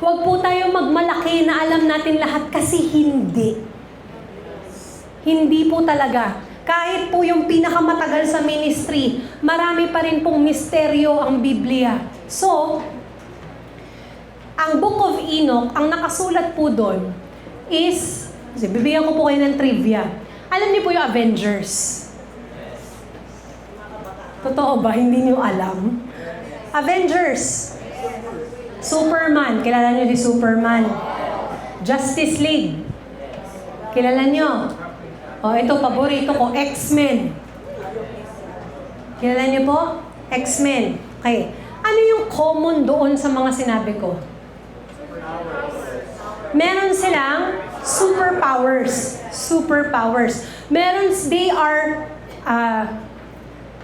Huwag po tayong magmalaki na alam natin lahat kasi hindi. Hindi po talaga. Kahit po yung pinakamatagal sa ministry, marami pa rin pong misteryo ang Biblia. So, ang Book of Enoch, ang nakasulat po doon is, bibigyan ko po kayo ng trivia. Alam niyo po yung Avengers? Totoo ba? Hindi niyo alam? Avengers. Superman. Kilala niyo si Superman. Justice League. Kilala niyo? O, ito, paborito ko, X-Men. Kilala niyo po? X-Men. Okay. Ano yung common doon sa mga sinabi ko? Meron silang superpowers. Superpowers. They are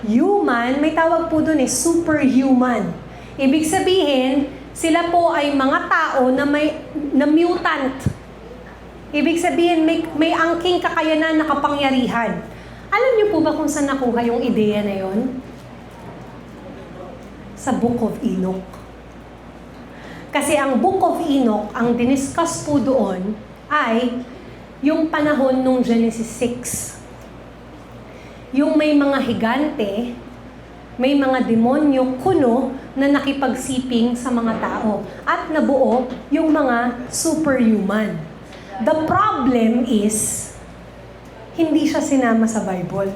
human, may tawag po dun superhuman. Ibig sabihin, sila po ay mga tao na mutant. Ibig sabihin, may angking kakayanan na kapangyarihan. Alam niyo po ba kung saan nakuha yung ideya na yon? Sa Book of Enoch. Kasi ang Book of Enoch, ang diniscuss po doon ay yung panahon nung Genesis 6. Yung may mga higante, may mga demonyo kuno na nakipagsiping sa mga tao at nabuo yung mga superhuman. The problem is, hindi siya sinama sa Bible.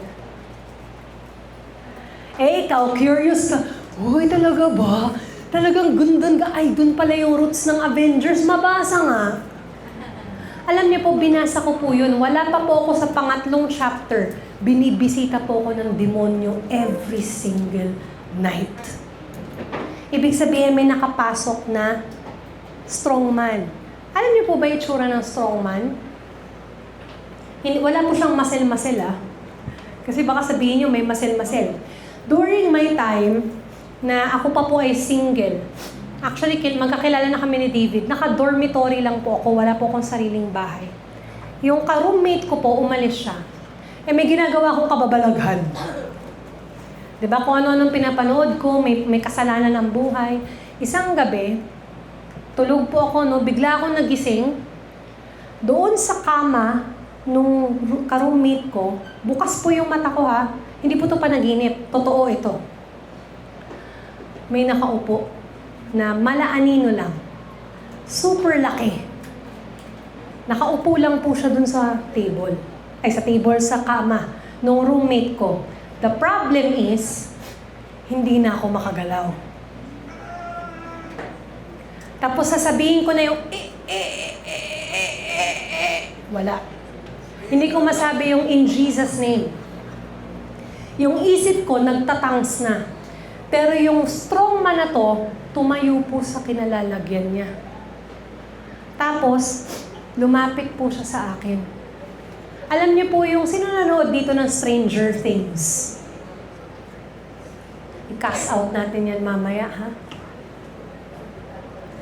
Ikaw, curious ka, uy, talaga ba? Talagang gundun ka, ay, dun pala yung roots ng Avengers, mabasa nga. Alam niyo po, binasa ko po yun. Wala pa po ako sa pangatlong chapter. Binibisita po ako ng demonyo every single night. Ibig sabihin, may nakapasok na strongman. Alam niyo po ba yung tsura ng strongman? Wala po siyang muscle-muscle Kasi baka sabihin niyo may muscle-muscle. During my time, na ako pa po ay single, actually, magkakilala na kami ni David. Naka-dormitory lang po ako. Wala po akong sariling bahay. Yung ka-roommate ko po, umalis siya. May ginagawa akong kababalaghan. Diba? Kung ano-anong pinapanood ko, may kasalanan ng buhay. Isang gabi, tulog po ako, bigla akong nagising. Doon sa kama, nung ka-roommate ko, bukas po yung mata ko Hindi po ito panaginip. Totoo ito. May nakaupo na malaanino lang. Super laki. Nakaupo lang po siya dun sa table. Sa kama nung roommate ko. The problem is, hindi na ako makagalaw. Tapos sasabihin ko na yung wala. Hindi ko masabi yung in Jesus name. Yung isip ko, nagtatangs na. Pero yung strongman na to, tumayo po sa kinalalagyan niya. Tapos, lumapit po siya sa akin. Alam niyo po yung, sino nanood dito ng Stranger Things? I-cast out natin yan mamaya,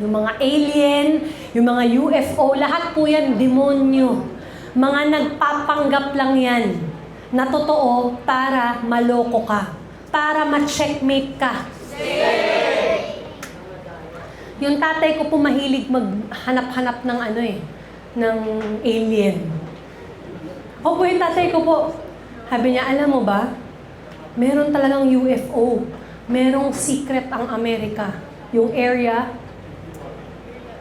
Yung mga alien, yung mga UFO, lahat po yan demonyo. Mga nagpapanggap lang yan na totoo para maloko ka. Para ma-checkmate ka. Yung tatay ko po mahilig maghanap-hanap ng ng alien. Opo, yung tatay ko po, sabi niya, alam mo ba, meron talagang UFO. Merong secret ang Amerika. Yung Area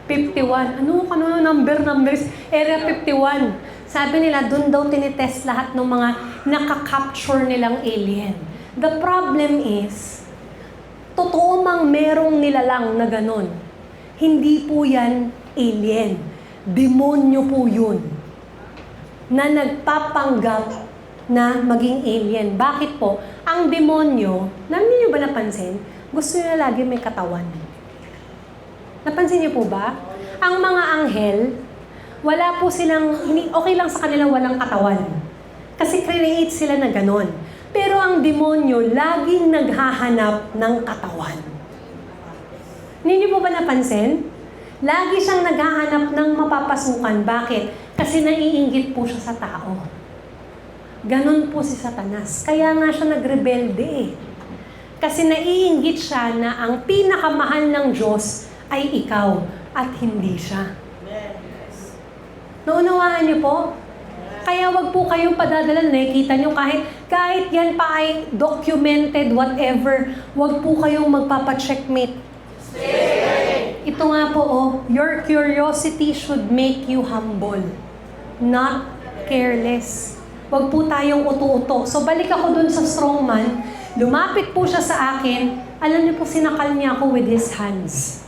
51. Numbers? Area 51. Sabi nila, dun daw tinitest lahat ng mga nakaka-capture nilang alien. The problem is, totoo mang merong nilalang na ganon. Hindi po yan alien. Demonyo po yun. Na nagpapanggap na maging alien. Bakit po? Ang demonyo, namin niyo ba napansin? Gusto nila lagi may katawan. Napansin niyo po ba? Ang mga anghel, wala po silang, okay lang sa kanila walang katawan. Kasi create sila na ganon. Pero ang demonyo, laging naghahanap ng katawan. Hindi niyo po ba napansin? Lagi siyang naghahanap ng mapapasukan. Bakit? Kasi naiinggit po siya sa tao. Ganon po si Satanas. Kaya nga siya nagrebelde Kasi naiinggit siya na ang pinakamahal ng Diyos ay ikaw at hindi siya. Naunawaan niyo po? Kaya wag po kayong padadala, nakikita nyo kahit yan pa ay documented, whatever, wag po kayong magpapacheckmate. Ito nga po, your curiosity should make you humble, not careless. Wag po tayong uto-uto. So balik ako dun sa strongman, lumapit po siya sa akin, alam niyo po, sinakal niya ako with his hands.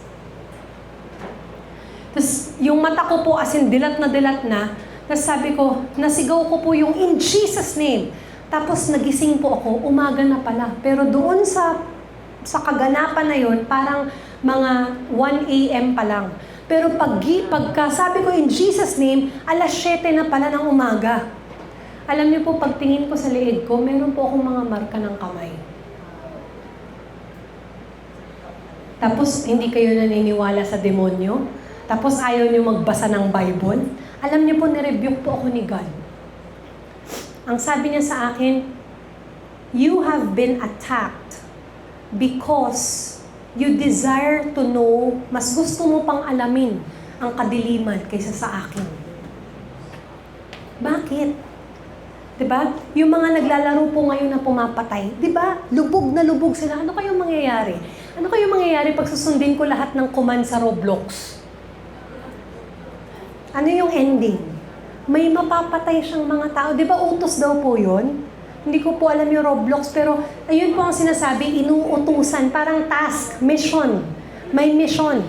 Tapos yung mata ko po, as in dilat na, tapos sabi ko, nasigaw ko po yung in Jesus name. Tapos nagising po ako, umaga na pala. Pero doon sa kaganapan na yon, parang mga 1 a.m. pa lang. Pero pagka sabi ko in Jesus name, 7:00 na pala ng umaga. Alam niyo po, pagtingin ko sa liig ko, meron po akong mga marka ng kamay. Tapos, hindi kayo naniniwala sa demonyo? Tapos, ayaw niyo magbasa ng Bible? Alam niyo po, nirebuke po ako ni God. Ang sabi niya sa akin, you have been attacked because you desire to know, mas gusto mo pang alamin ang kadiliman kaysa sa akin. Bakit? Diba? Yung mga naglalaro po ngayon na pumapatay, diba? Lubog na lubog sila. Ano kayong mangyayari? Ano kayong mangyayari pag susundin ko lahat ng command sa Roblox? Ano yung ending? May mapapatay siyang mga tao. Diba utos daw po yun? Hindi ko po alam yung Roblox, pero ayun po ang sinasabi, inuutusan, parang task, mission. May mission.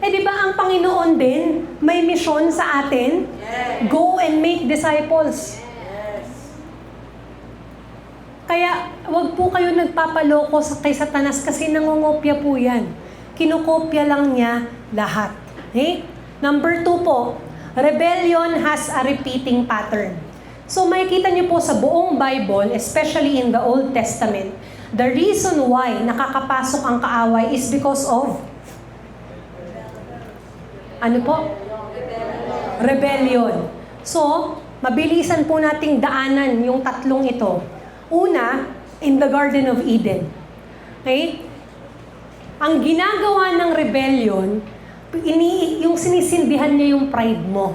Di ba ang Panginoon din, may mission sa atin? Yes. Go and make disciples. Yes. Kaya, wag po kayo nagpapaloko kay Satanas kasi nangongopya po yan. Kinokopya lang niya lahat. Okay? Number 2 po, rebellion has a repeating pattern. So makikita niyo po sa buong Bible, especially in the Old Testament, the reason why nakakapasok ang kaaway is because of ano po? Rebellion. So, mabilisan po nating daanan yung tatlong ito. Una, in the Garden of Eden. Okay? Ang ginagawa ng rebellion, yung sinisindihan niya yung pride mo.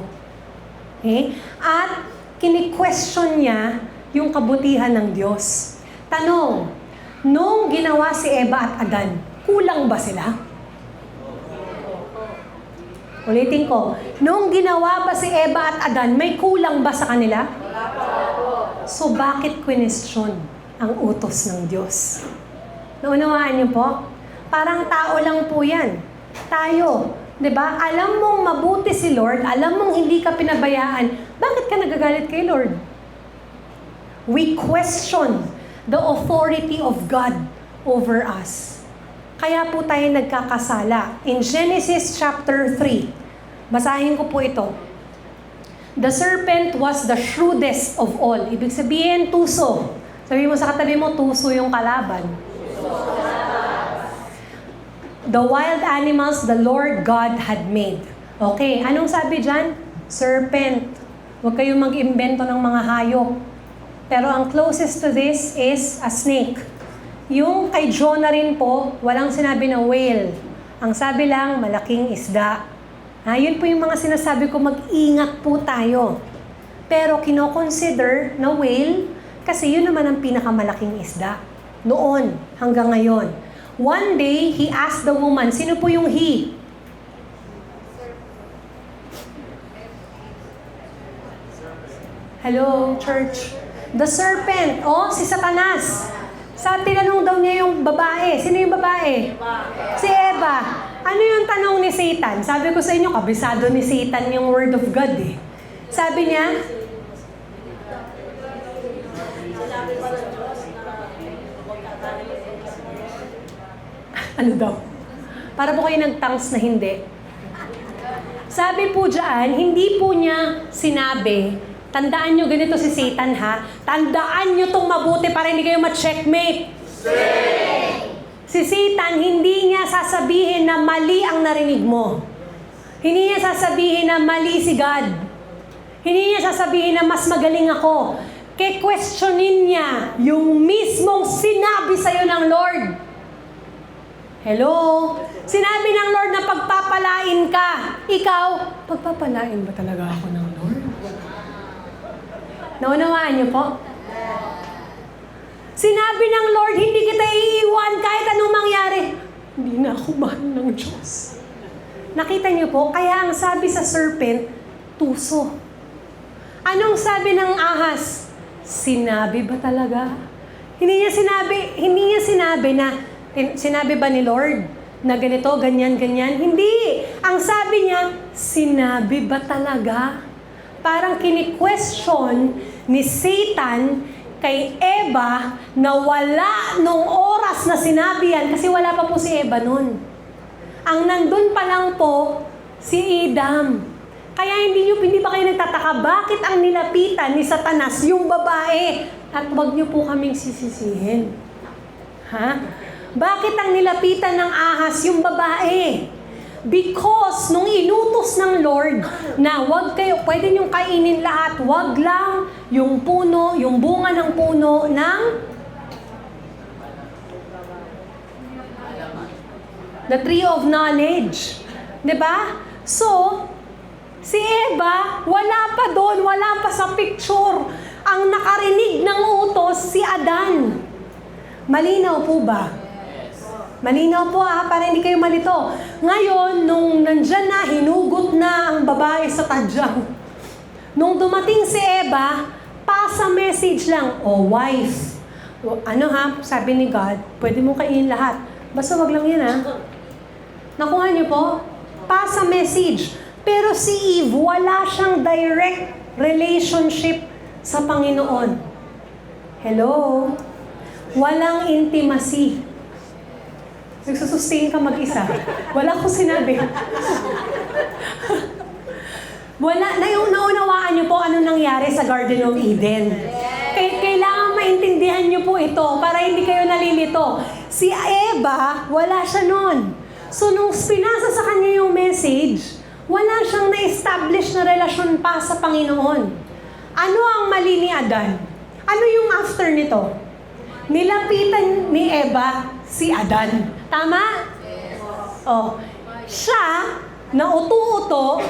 Okay? At kini-question niya yung kabutihan ng Diyos. Tanong, nung ginawa si Eva at Adan, kulang ba sila? Ulitin ko, nung ginawa ba si Eva at Adan, may kulang ba sa kanila? So bakit question ang utos ng Diyos? Naunawaan niyo po? Parang tao lang po yan. Tayo. 'Di ba? Alam mong mabuti si Lord, alam mong hindi ka pinabayaan, bakit ka nagagalit kay Lord? We question the authority of God over us. Kaya po tayo nagkakasala. In Genesis chapter 3, basahin ko po ito. The serpent was the shrewdest of all. Ibig sabihin, tuso. Sabi mo sa katabi mo, tuso yung kalaban. The wild animals the Lord God had made. Okay, anong sabi dyan? Serpent. Huwag kayong mag-imbento ng mga hayop. Pero ang closest to this is a snake. Yung kay Jonah rin po, walang sinabi na whale. Ang sabi lang, malaking isda. Yun po yung mga sinasabi ko, mag-ingat po tayo. Pero kino-consider na whale, kasi yun naman ang pinakamalaking isda. Noon, hanggang ngayon. One day, he asked the woman, sino po yung he? Hello, church. The serpent, si Satanas. Tinanong daw niya yung babae. Sino yung babae? Si Eva. Ano yung tanong ni Satan? Sabi ko sa inyo, kabisado ni Satan yung word of God eh. Sabi niya, ano daw? Para po kayo nag-tongues na hindi. Sabi po dyan, hindi po niya sinabi, tandaan nyo ganito si Satan ha, tandaan nyo tong mabuti para hindi kayo ma-checkmate. Si Satan, hindi niya sasabihin na mali ang narinig mo. Hindi niya sasabihin na mali si God. Hindi niya sasabihin na mas magaling ako. Ke-questionin niya yung mismong sinabi sa'yo ng Lord. Hello? Sinabi ng Lord na pagpapalain ka. Ikaw, pagpapalain ba talaga ako ng Lord? Naunawaan niyo po? Sinabi ng Lord, hindi kita iiwan kahit anong mangyari. Hindi na ako mahal ng Diyos. Nakita niyo po, kaya ang sabi sa serpent, tuso. Anong sabi ng ahas? Sinabi ba talaga? Hindi niya sinabi na, sinabi ba ni Lord na ganito, ganyan, ganyan? Hindi. Ang sabi niya, sinabi ba talaga? Parang kini-question ni Satan kay Eva na wala nung oras na sinabi yan kasi wala pa po si Eva nun. Ang nandun pa lang po Si Adam. Kaya hindi ba kayo nagtataka, bakit ang nilapitan ni Satanas yung babae? At wag niyo po kaming sisisihin. Ha? Bakit ang nilapitan ng ahas yung babae? Because nung inutos ng Lord na wag kayo, pwede niyong kainin lahat, wag lang yung puno, yung bunga ng puno ng the tree of knowledge. 'Di ba? So, si Eva, wala pa doon, wala pa sa picture. Ang nakarinig ng utos, si Adan. Malinaw po ba? Malinaw po para hindi kayo malito. Ngayon, nung nandyan na, hinugot na ang babae sa tadyang. Nung dumating si Eva, pasa message lang, wife. Sabi ni God, pwede mo kainin lahat. Basta wag lang yan Nakuha niyo po? Pasa message. Pero si Eve, wala siyang direct relationship sa Panginoon. Hello? Walang intimacy. Nagsusustain ka mag-isa. Wala ko sinabi. Naunawaan niyo po ano nangyari sa Garden of Eden. Kailangan maintindihan niyo po ito para hindi kayo nalilito. Si Eva, wala siya nun. So, nung pinasa sa kanya yung message, wala siyang na-establish na relasyon pa sa Panginoon. Ano ang mali ni Adan? Ano yung after nito? Nilapitan ni Eva si Adan. Tama? Siya, na uto-uto,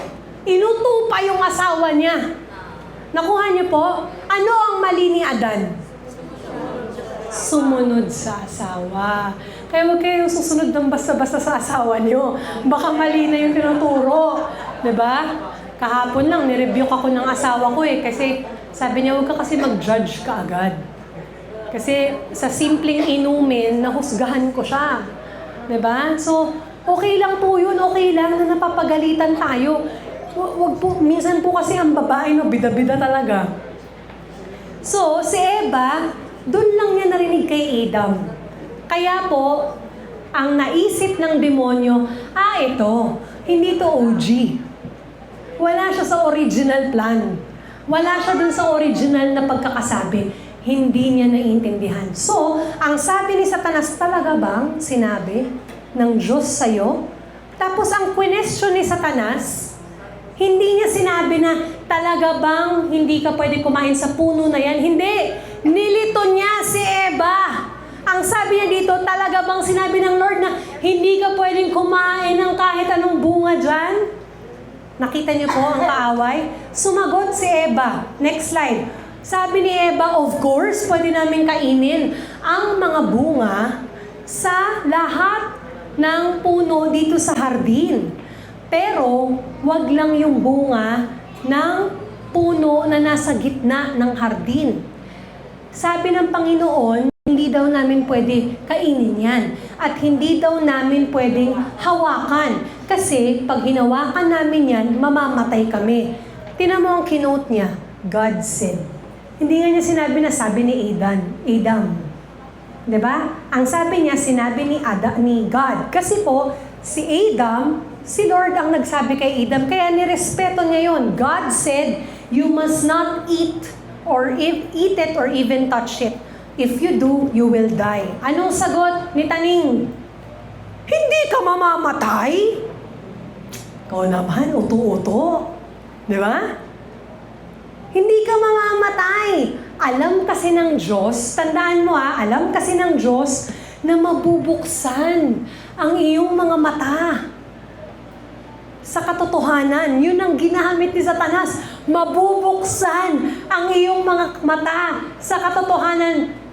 inuto pa yung asawa niya. Nakuha niyo po? Ano ang mali ni Adan? Sumunod sa asawa. Kaya huwag kayong susunod ng basta-basta sa asawa niyo. Baka mali na yung tinuturo. Diba? Kahapon lang, nirebuke ako ng asawa ko kasi sabi niya, huwag ka kasi mag-judge ka agad. Kasi sa simpleng inumin, nahusgahan ko siya. Diba? So, okay lang po yun. Okay lang na napapagalitan tayo. Wag po, minsan po kasi ang babae, bida-bida talaga. So, si Eva, doon lang niya narinig kay Adam. Kaya po, ang naisip ng demonyo, ito, hindi to OG. Wala siya sa original plan. Wala siya dun sa original na pagkakasabi. Hindi niya naiintindihan. So, ang sabi ni Satanas, talaga bang sinabi ng Diyos sa'yo? Tapos ang question ni Satanas, hindi niya sinabi na talaga bang hindi ka pwede kumain sa puno na yan? Hindi. Nilito niya si Eva. Ang sabi niya dito, talaga bang sinabi ng Lord na hindi ka pwedeng kumain ng kahit anong bunga dyan? Nakita niyo po ang kaaway? Sumagot si Eva. Next slide. Sabi ni Eva, of course, pwede namin kainin ang mga bunga sa lahat ng puno dito sa hardin. Pero, wag lang yung bunga ng puno na nasa gitna ng hardin. Sabi ng Panginoon, hindi daw namin pwede kainin yan. At hindi daw namin pwedeng hawakan. Kasi pag hinawakan namin yan, mamamatay kami. Tingnan mo ang kinote niya, God said. Hindi nga niya sinabi na sabi ni Adam. Diba? Ang sabi niya, sinabi ni God. Kasi po, si Adam, si Lord ang nagsabi kay Adam, kaya nirespeto niya yun. God said, you must not eat it or even touch it. If you do, you will die. Anong sagot ni Taning? Hindi ka mamamatay? Ikaw naman, uto-uto. Di ba? Hindi ka mamamatay. Alam kasi ng Diyos, tandaan mo alam kasi ng Diyos na mabubuksan ang iyong mga mata sa katotohanan. Yun ang ginamit ni Satanas. Mabubuksan ang iyong mga mata sa katotohanan.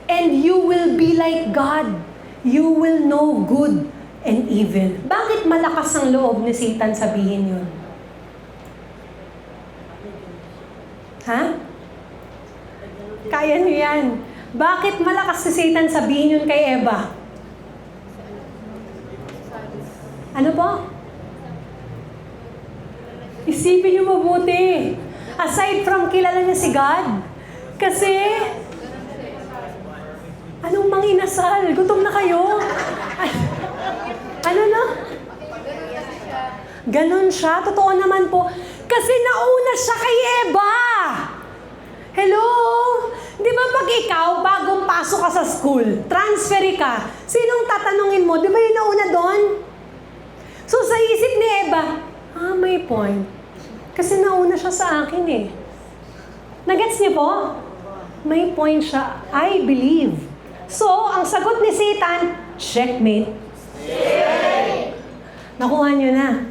And you will be like God. You will know good and evil. Bakit malakas ang loob ni Satan sabihin yun? Ha? Kaya niyo yan. Bakit malakas si Satan sabihin yun kay Eva? Ano po? Isipin niyo mabuti. Aside from kilala niya si God, kasi anong manginasal? Gutom na kayo? Ano na? Ganon siya. Totoo naman po. Kasi nauna siya kay Eva. Hello? Di ba pag ikaw, bagong pasok ka sa school, transfer ka, sinong tatanungin mo? Di ba yung nauna doon? So sa isip ni Eva, may point. Kasi nauna siya sa akin eh. Nagets niyo po? May point siya. I believe. So, ang sagot ni Satan, checkmate. Nakuha niyo na.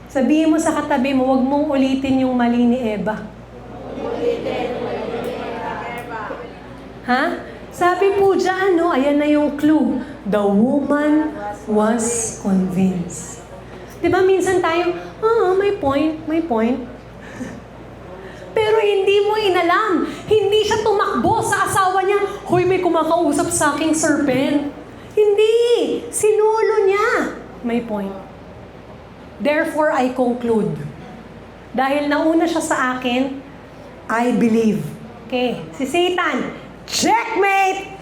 Sabihin mo sa katabi mo, huwag mong ulitin yung mali ni Eva. Ha? Sabi po dyan, no? Ayan na yung clue. The woman was convinced. Di ba minsan tayo, may point. Pero hindi mo inalam. Hindi siya tumakbo sa asawa niya. Hoy, may kumakausap sa aking serpent. Hindi. Sinulo niya. May point. Therefore, I conclude. Dahil nauna siya sa akin, I believe. Okay. Si Satan, checkmate!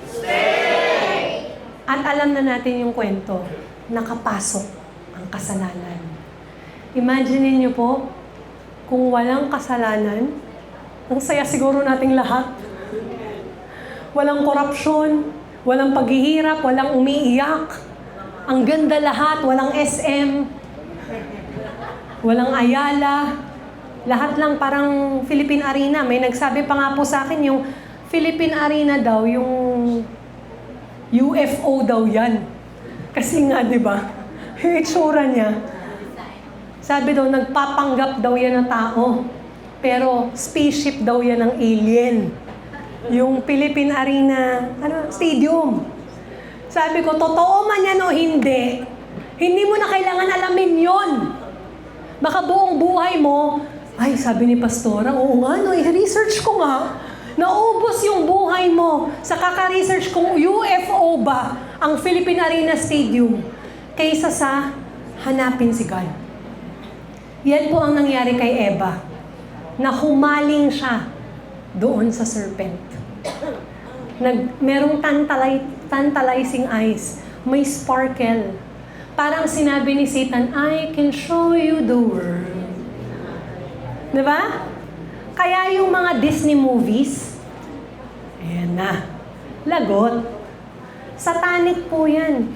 At alam na natin yung kwento. Nakapasok ang kasalanan. Imagine niyo po, kung walang kasalanan, ang saya siguro nating lahat. Walang korupsyon, walang paghihirap, walang umiiyak. Ang ganda lahat, walang SM, walang Ayala. Lahat lang parang Philippine Arena. May nagsabi pa nga po sa akin yung Philippine Arena daw, yung UFO daw yan. Kasi nga, di ba? Yung itsura niya. Sabi daw, nagpapanggap daw yan ng tao. Pero spaceship daw yan ng alien. Yung Philippine Arena, stadium. Sabi ko, totoo man yan o hindi, hindi mo na kailangan alamin yon. Baka buong buhay mo, ay, sabi ni Pastora, oo nga, no, i-research ko nga. Naubos yung buhay mo sa kaka-research kung UFO ba ang Philippine Arena Stadium kaysa sa hanapin si God. Yan po ang nangyari kay Eva, na humaling siya doon sa serpent. Merong tantalizing eyes, may sparkle. Parang sinabi ni Satan, I can show you the world. Diba? Kaya yung mga Disney movies, ayan na, lagot. Satanic po yan.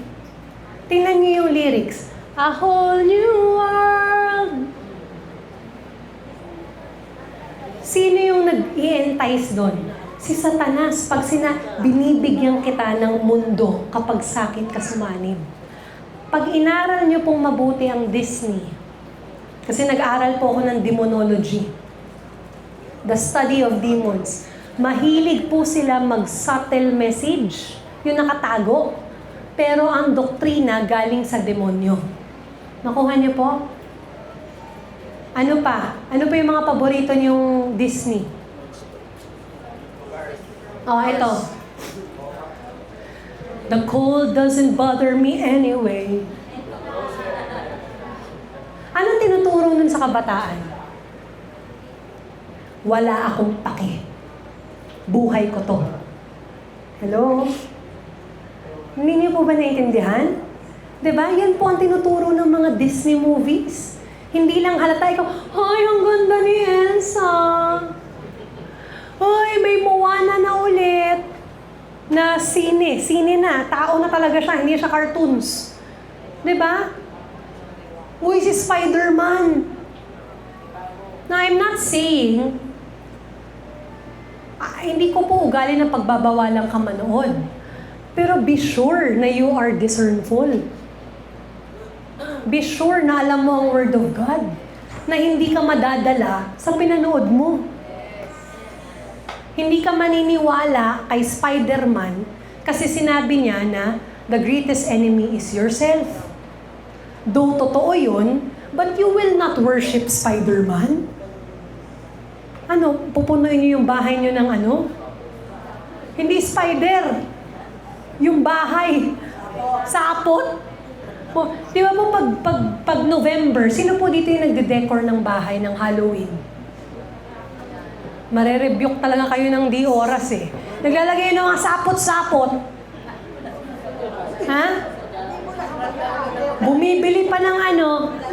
Tingnan niyo yung lyrics. A whole new world. Sino yung nag-i-entice doon? Si Satanas. Pag binibigyan kita ng mundo kapag sakit ka sumanib. Pag inaral niyo pong mabuti ang Disney, kasi nag-aral po ako ng demonology, the study of demons, mahilig po sila mag-subtle message, yung nakatago. Pero ang doktrina galing sa demonyo. Nakuha niyo po? Ano pa? Ano pa yung mga paborito niyong Disney? Ito. The cold doesn't bother me anyway. Anong tinuturo nun sa kabataan? Wala akong pake. Buhay ko to. Hello? Hindi niyo po ba naiintindihan? Diba? Yan po ang tinuturo ng mga Disney movies. Hindi lang halata ikaw, ay, ang ganda ni Elsa. Ay, may Moana na ulit. Na sine na. Tao na talaga siya, hindi siya cartoons. Diba? Uy, si Spider-Man. Now, I'm not saying, hindi ko po ugali ng pagbabawalan ka manood. Pero be sure na you are discernful. Be sure na alam mo ang Word of God. Na hindi ka madadala sa pinanood mo. Hindi ka maniniwala kay Spider-Man kasi sinabi niya na the greatest enemy is yourself. Though totoo yun, but you will not worship Spider-Man. Pupunuin niyo yung bahay niyo ng Hindi spider. Yung bahay. Sapot. Di ba po pag November, sino po dito yung nagde-decor ng bahay ng Halloween? Marerebuke talaga kayo ng di oras eh. Naglalagay ng mga sapot-sapot. Ha? Bumibili pa ng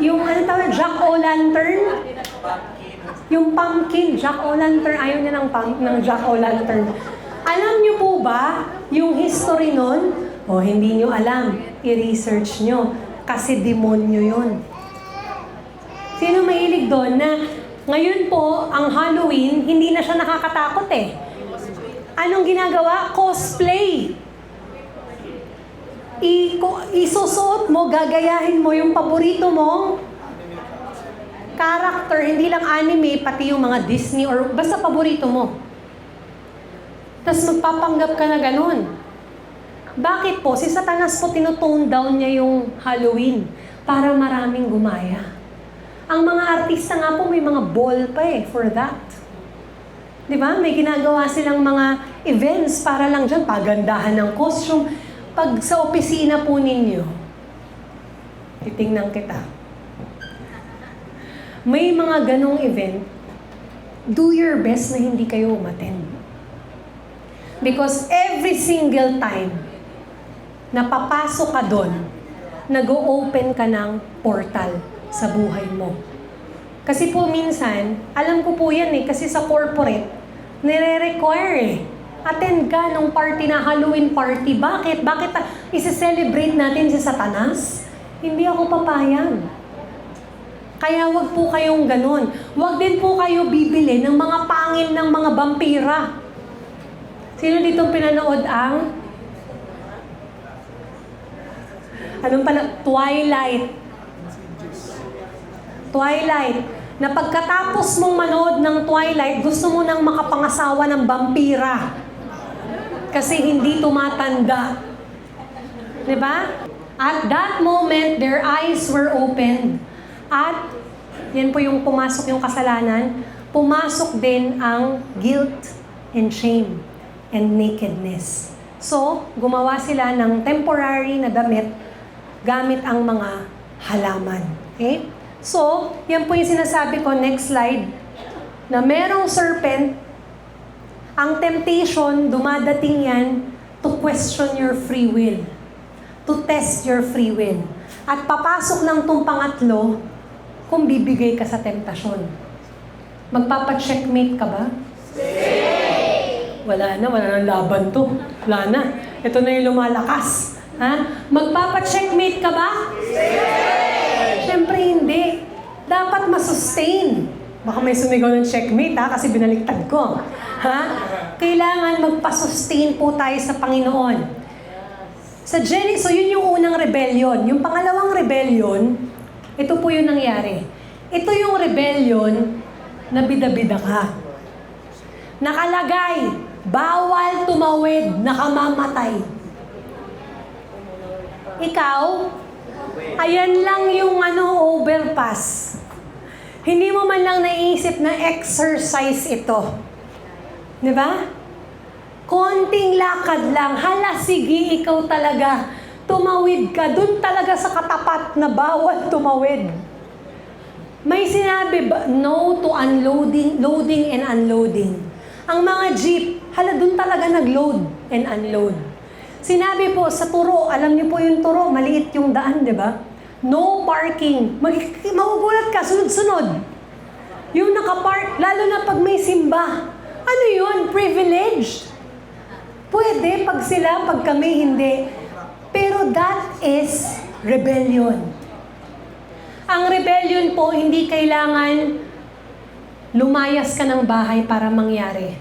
yung tawag, Jack-o'-lantern. Yung pumpkin, Jack-o'-lantern. Ayaw niya ng Jack-o'-lantern. Alam niyo po ba yung history nun? O hindi niyo alam, i-research niyo. Kasi demonyo yun. Sino mahilig doon na ngayon po, ang Halloween, hindi na siya nakakatakot eh. Anong ginagawa? Cosplay. Isusuot mo, gagayahin mo yung paborito mong character, hindi lang anime, pati yung mga Disney or basta paborito mo. Tapos magpapanggap ka na ganun. Bakit po? Si Satanas po tinutone down niya yung Halloween para maraming gumaya. Ang mga artista nga po may mga ball pa for that. Di ba? May ginagawa silang mga events para lang dyan, pagandahan ng costume. Pag sa opisina po ninyo, titingnan kita. May mga ganong event, do your best na hindi kayo umattend. Because every single time na papasok ka doon, nag-o-open ka ng portal sa buhay mo. Kasi po minsan, alam ko po yan kasi sa corporate, nire-require attend ka ng party na Halloween party. Bakit? Bakit isi-celebrate natin si Satanas? Hindi ako papayag. Kaya wag po kayong ganun. Wag din po kayo bibili ng mga pangil ng mga vampira. Sino dito pinanood ang Twilight. Twilight. Na pagkatapos mong manood ng Twilight, gusto mo nang makapangasawa ng vampira. Kasi hindi tumatanda. Diba? At that moment, their eyes were opened. At yan po yung pumasok yung kasalanan, pumasok din ang guilt and shame and nakedness. So, gumawa sila ng temporary na damit gamit ang mga halaman. Okay? So, yan po yung sinasabi ko, next slide, na merong serpent, ang temptation, dumadating yan to question your free will, to test your free will. At papasok ng itong pangatlo, kung bibigay ka sa temptasyon. Magpapa-checkmate ka ba? Wala na laban to. Wala na. Ito na yung lumalakas. Ha? Magpapa-checkmate ka ba? Siyempre hindi. Dapat masustain. Baka may sumigaw ng checkmate kasi binaliktad ko. Ha? Kailangan magpa-sustain po tayo sa Panginoon. So yun yung unang rebellion. Yung pangalawang rebellion, ito po yung nangyari. Ito yung rebellion na bida-bida ka. Nakalagay, bawal tumawid, nakamamatay. Ikaw, ayan lang yung overpass. Hindi mo man lang naisip na exercise ito. Di ba? Konting lakad lang. Hala, sige, ikaw talaga. Tumawid ka, dun talaga sa katapat na bawal tumawid. May sinabi ba, no to loading and unloading. Ang mga jeep, hala dun talaga nag-load and unload. Sinabi po sa turo, alam niyo po yung turo, maliit yung daan, di ba? No parking. Magugulat ka, sunod-sunod. Yung nakapark, lalo na pag may simba. Ano yun? Privileged. Pwede pag sila, pag kami hindi. Pero that is rebellion. Ang rebellion po, hindi kailangan lumayas ka ng bahay para mangyari.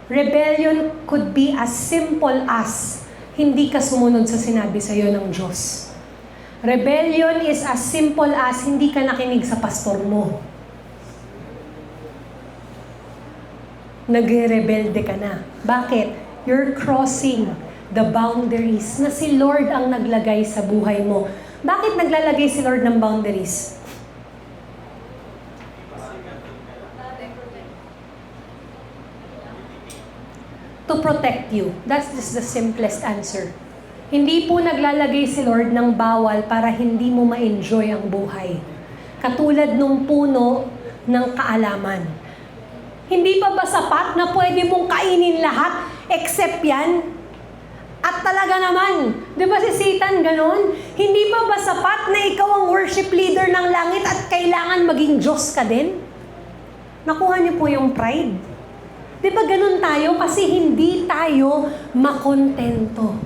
Rebellion could be as simple as hindi ka sumunod sa sinabi sa iyo ng Diyos. Rebellion is as simple as hindi ka nakinig sa pastor mo. Nagre-rebelde ka na. Bakit? You're crossing the boundaries na si Lord ang naglagay sa buhay mo. Bakit naglalagay si Lord ng boundaries? To protect you. That's just the simplest answer. Hindi po naglalagay si Lord ng bawal para hindi mo ma-enjoy ang buhay. Katulad nung puno ng kaalaman. Hindi pa ba sapat na pwede mong kainin lahat except yan? At talaga naman, di ba si Satan ganon? Hindi pa ba sapat na ikaw ang worship leader ng langit at kailangan maging Diyos ka din? Nakuha niyo po yung pride. Di ba ganon tayo? Kasi hindi tayo makontento.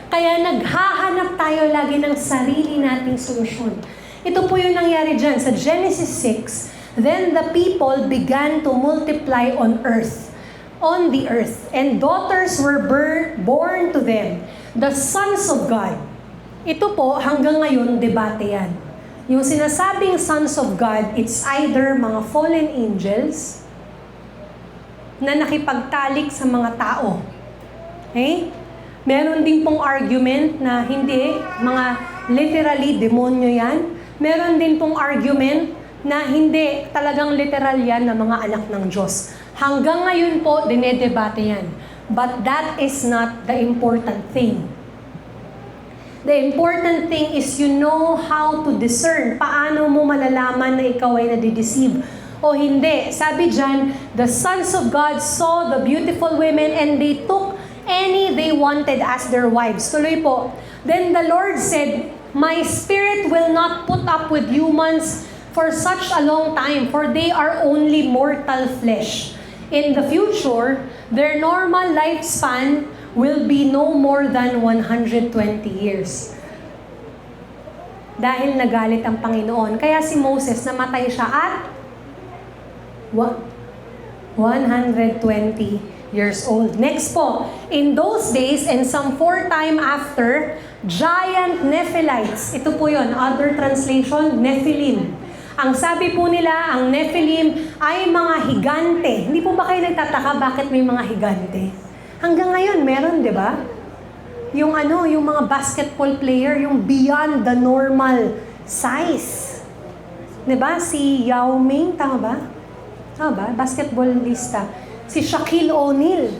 Kaya naghahanap tayo lagi ng sarili nating solusyon. Ito po yung nangyari dyan sa Genesis 6. Then the people began to multiply on the earth, and daughters were born to them, the sons of God. Ito po, hanggang ngayon, debate yan. Yung sinasabing sons of God, it's either mga fallen angels na nakipagtalik sa mga tao. Okay? Meron din pong argument na hindi, mga literally demonyo yan. Meron din pong argument na hindi, talagang literal yan na mga anak ng Diyos. Hanggang ngayon po, dinedebate yan. But that is not the important thing. The important thing is you know how to discern. Paano mo malalaman na ikaw ay nadideceive o hindi. Sabi dyan, the sons of God saw the beautiful women and they took any they wanted as their wives. Tuloy po. Then the Lord said, my spirit will not put up with humans for such a long time, for they are only mortal flesh. In the future, their normal lifespan will be no more than 120 years. Dahil nagalit ang Panginoon. Kaya si Moses, namatay siya at 120 years old. Next po, in those days and some 4 time after, giant Nephilites. Ito po yon, other translation, Nephilim. Ang sabi po nila, ang Nephilim ay mga higante. Hindi po ba kayo nagtataka bakit may mga higante? Hanggang ngayon, meron, di ba? Yung mga basketball player, yung beyond the normal size. Di ba? Si Yao Ming, tama ba? Tama ba? Basketballista. Si Shaquille O'Neal.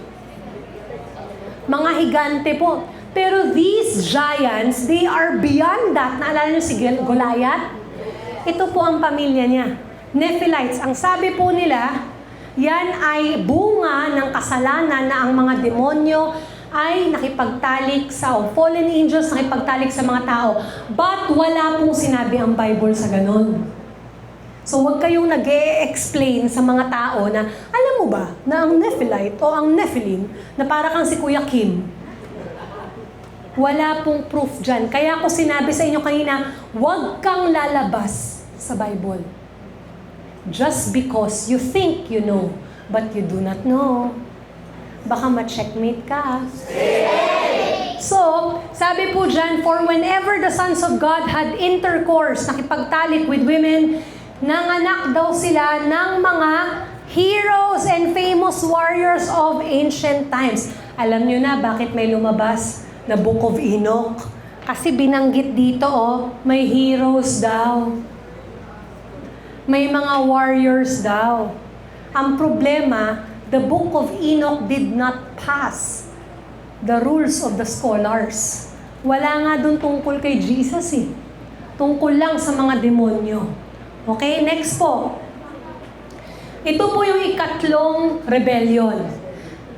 Mga higante po. Pero these giants, they are beyond that. Naalala niyo si Goliath? Ito po ang pamilya niya. Nephilites. Ang sabi po nila, yan ay bunga ng kasalanan na ang mga demonyo ay nakipagtalik sa fallen angels, nakipagtalik sa mga tao. But wala pong sinabi ang Bible sa ganon. So huwag kayong nag-e-explain sa mga tao na, alam mo ba, na ang Nephilite o ang Nephilim, na para kang si Kuya Kim, wala pong proof dyan. Kaya ako sinabi sa inyo kanina, huwag kang lalabas sa Bible. Just because you think you know, but you do not know. Baka ma-checkmate ka. So, sabi po dyan, for whenever the sons of God had intercourse, nakipagtalik with women, nanganak daw sila ng mga heroes and famous warriors of ancient times. Alam nyo na bakit may lumabas na Book of Enoch? Kasi binanggit dito, may heroes daw. May mga warriors daw. Ang problema, the Book of Enoch did not pass the rules of the scholars. Wala nga dun tungkol kay Jesus eh. Tungkol lang sa mga demonyo. Okay, next po. Ito po yung ikatlong rebellion.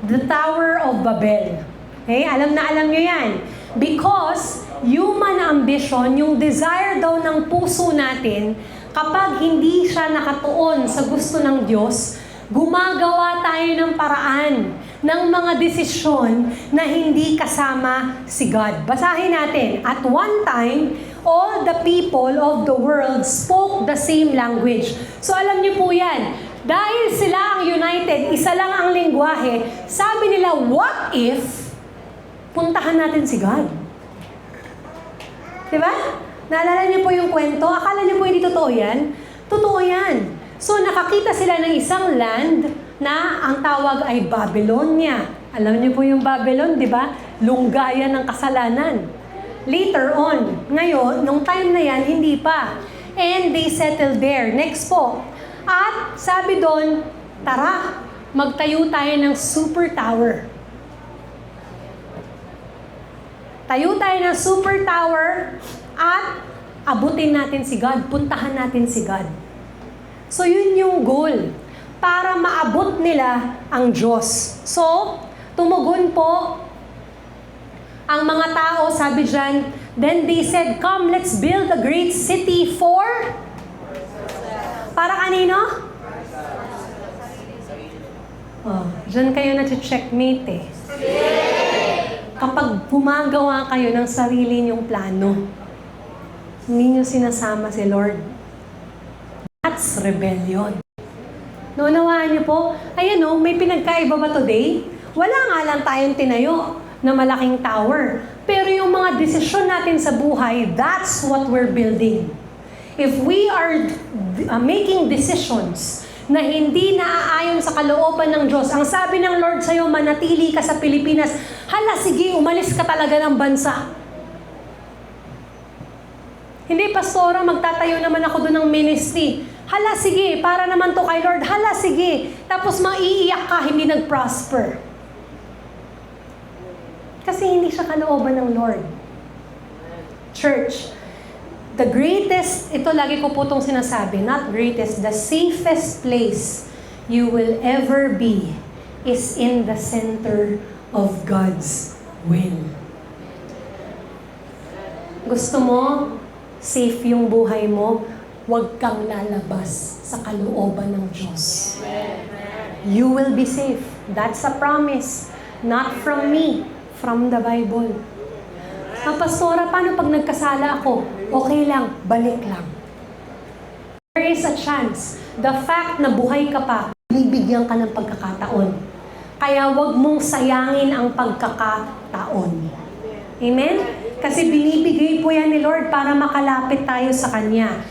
The Tower of Babel. Okay, alam na alam nyo yan. Because human ambition, yung desire daw ng puso natin, kapag hindi siya nakatuon sa gusto ng Diyos, gumagawa tayo ng paraan ng mga desisyon na hindi kasama si God. Basahin natin. At one time, all the people of the world spoke the same language. So alam niyo po yan. Dahil sila ang united, isa lang ang lingwahe, sabi nila, what if puntahan natin si God? Diba? Naalala niyo po yung kwento? Akala niyo po hindi totoo yan? Totoo yan. So nakakita sila ng isang land na ang tawag ay Babylonia. Alam niyo po yung Babylon, di ba? Lunggayan ng kasalanan. Later on, ngayon, nung time na yan, hindi pa. And they settled there. Next po. At sabi doon, tara, magtayo tayo ng super tower. Tayo tayo ng super tower at abutin natin si God, puntahan natin si God. So yun yung goal, para maabot nila ang Diyos. So, tumugon po Ang mga tao, sabi dyan, then they said, come, let's build a great city for... Para kanino? Oh, dyan kayo na-checkmate eh. Kapag gumagawa kayo ng sarili niyong plano, hindi niyo sinasama si Lord. That's rebellion. Naunawaan niyo po? Ayan o, may pinagkaiba ba today? Wala nga lang tayong tinayo na malaking tower. Pero yung mga desisyon natin sa buhay, that's what we're building. If we are making decisions na hindi naaayon sa kalooban ng Diyos, ang sabi ng Lord sa'yo, manatili ka sa Pilipinas, hala sige, umalis ka talaga ng bansa. Hindi, pastora, magtatayo naman ako doon ng ministry. Hala sige, para naman to kay Lord, hala sige. Tapos maiiyak ka, hindi nag-prosper. Kasi hindi siya kalooban ng Lord. Church, the greatest, ito lagi ko po itong sinasabi, not greatest, the safest place you will ever be is in the center of God's will. Gusto mo, safe yung buhay mo, huwag kang lalabas sa kalooban ng Diyos. You will be safe. That's a promise. Not from me, from the Bible. Pastora, paano pag nagkasala ako? Okay lang, balik lang. There is a chance. The fact na buhay ka pa, binibigyan ka ng pagkakataon. Kaya wag mong sayangin ang pagkakataon. Amen? Kasi binibigay po yan ni Lord para makalapit tayo sa Kanya.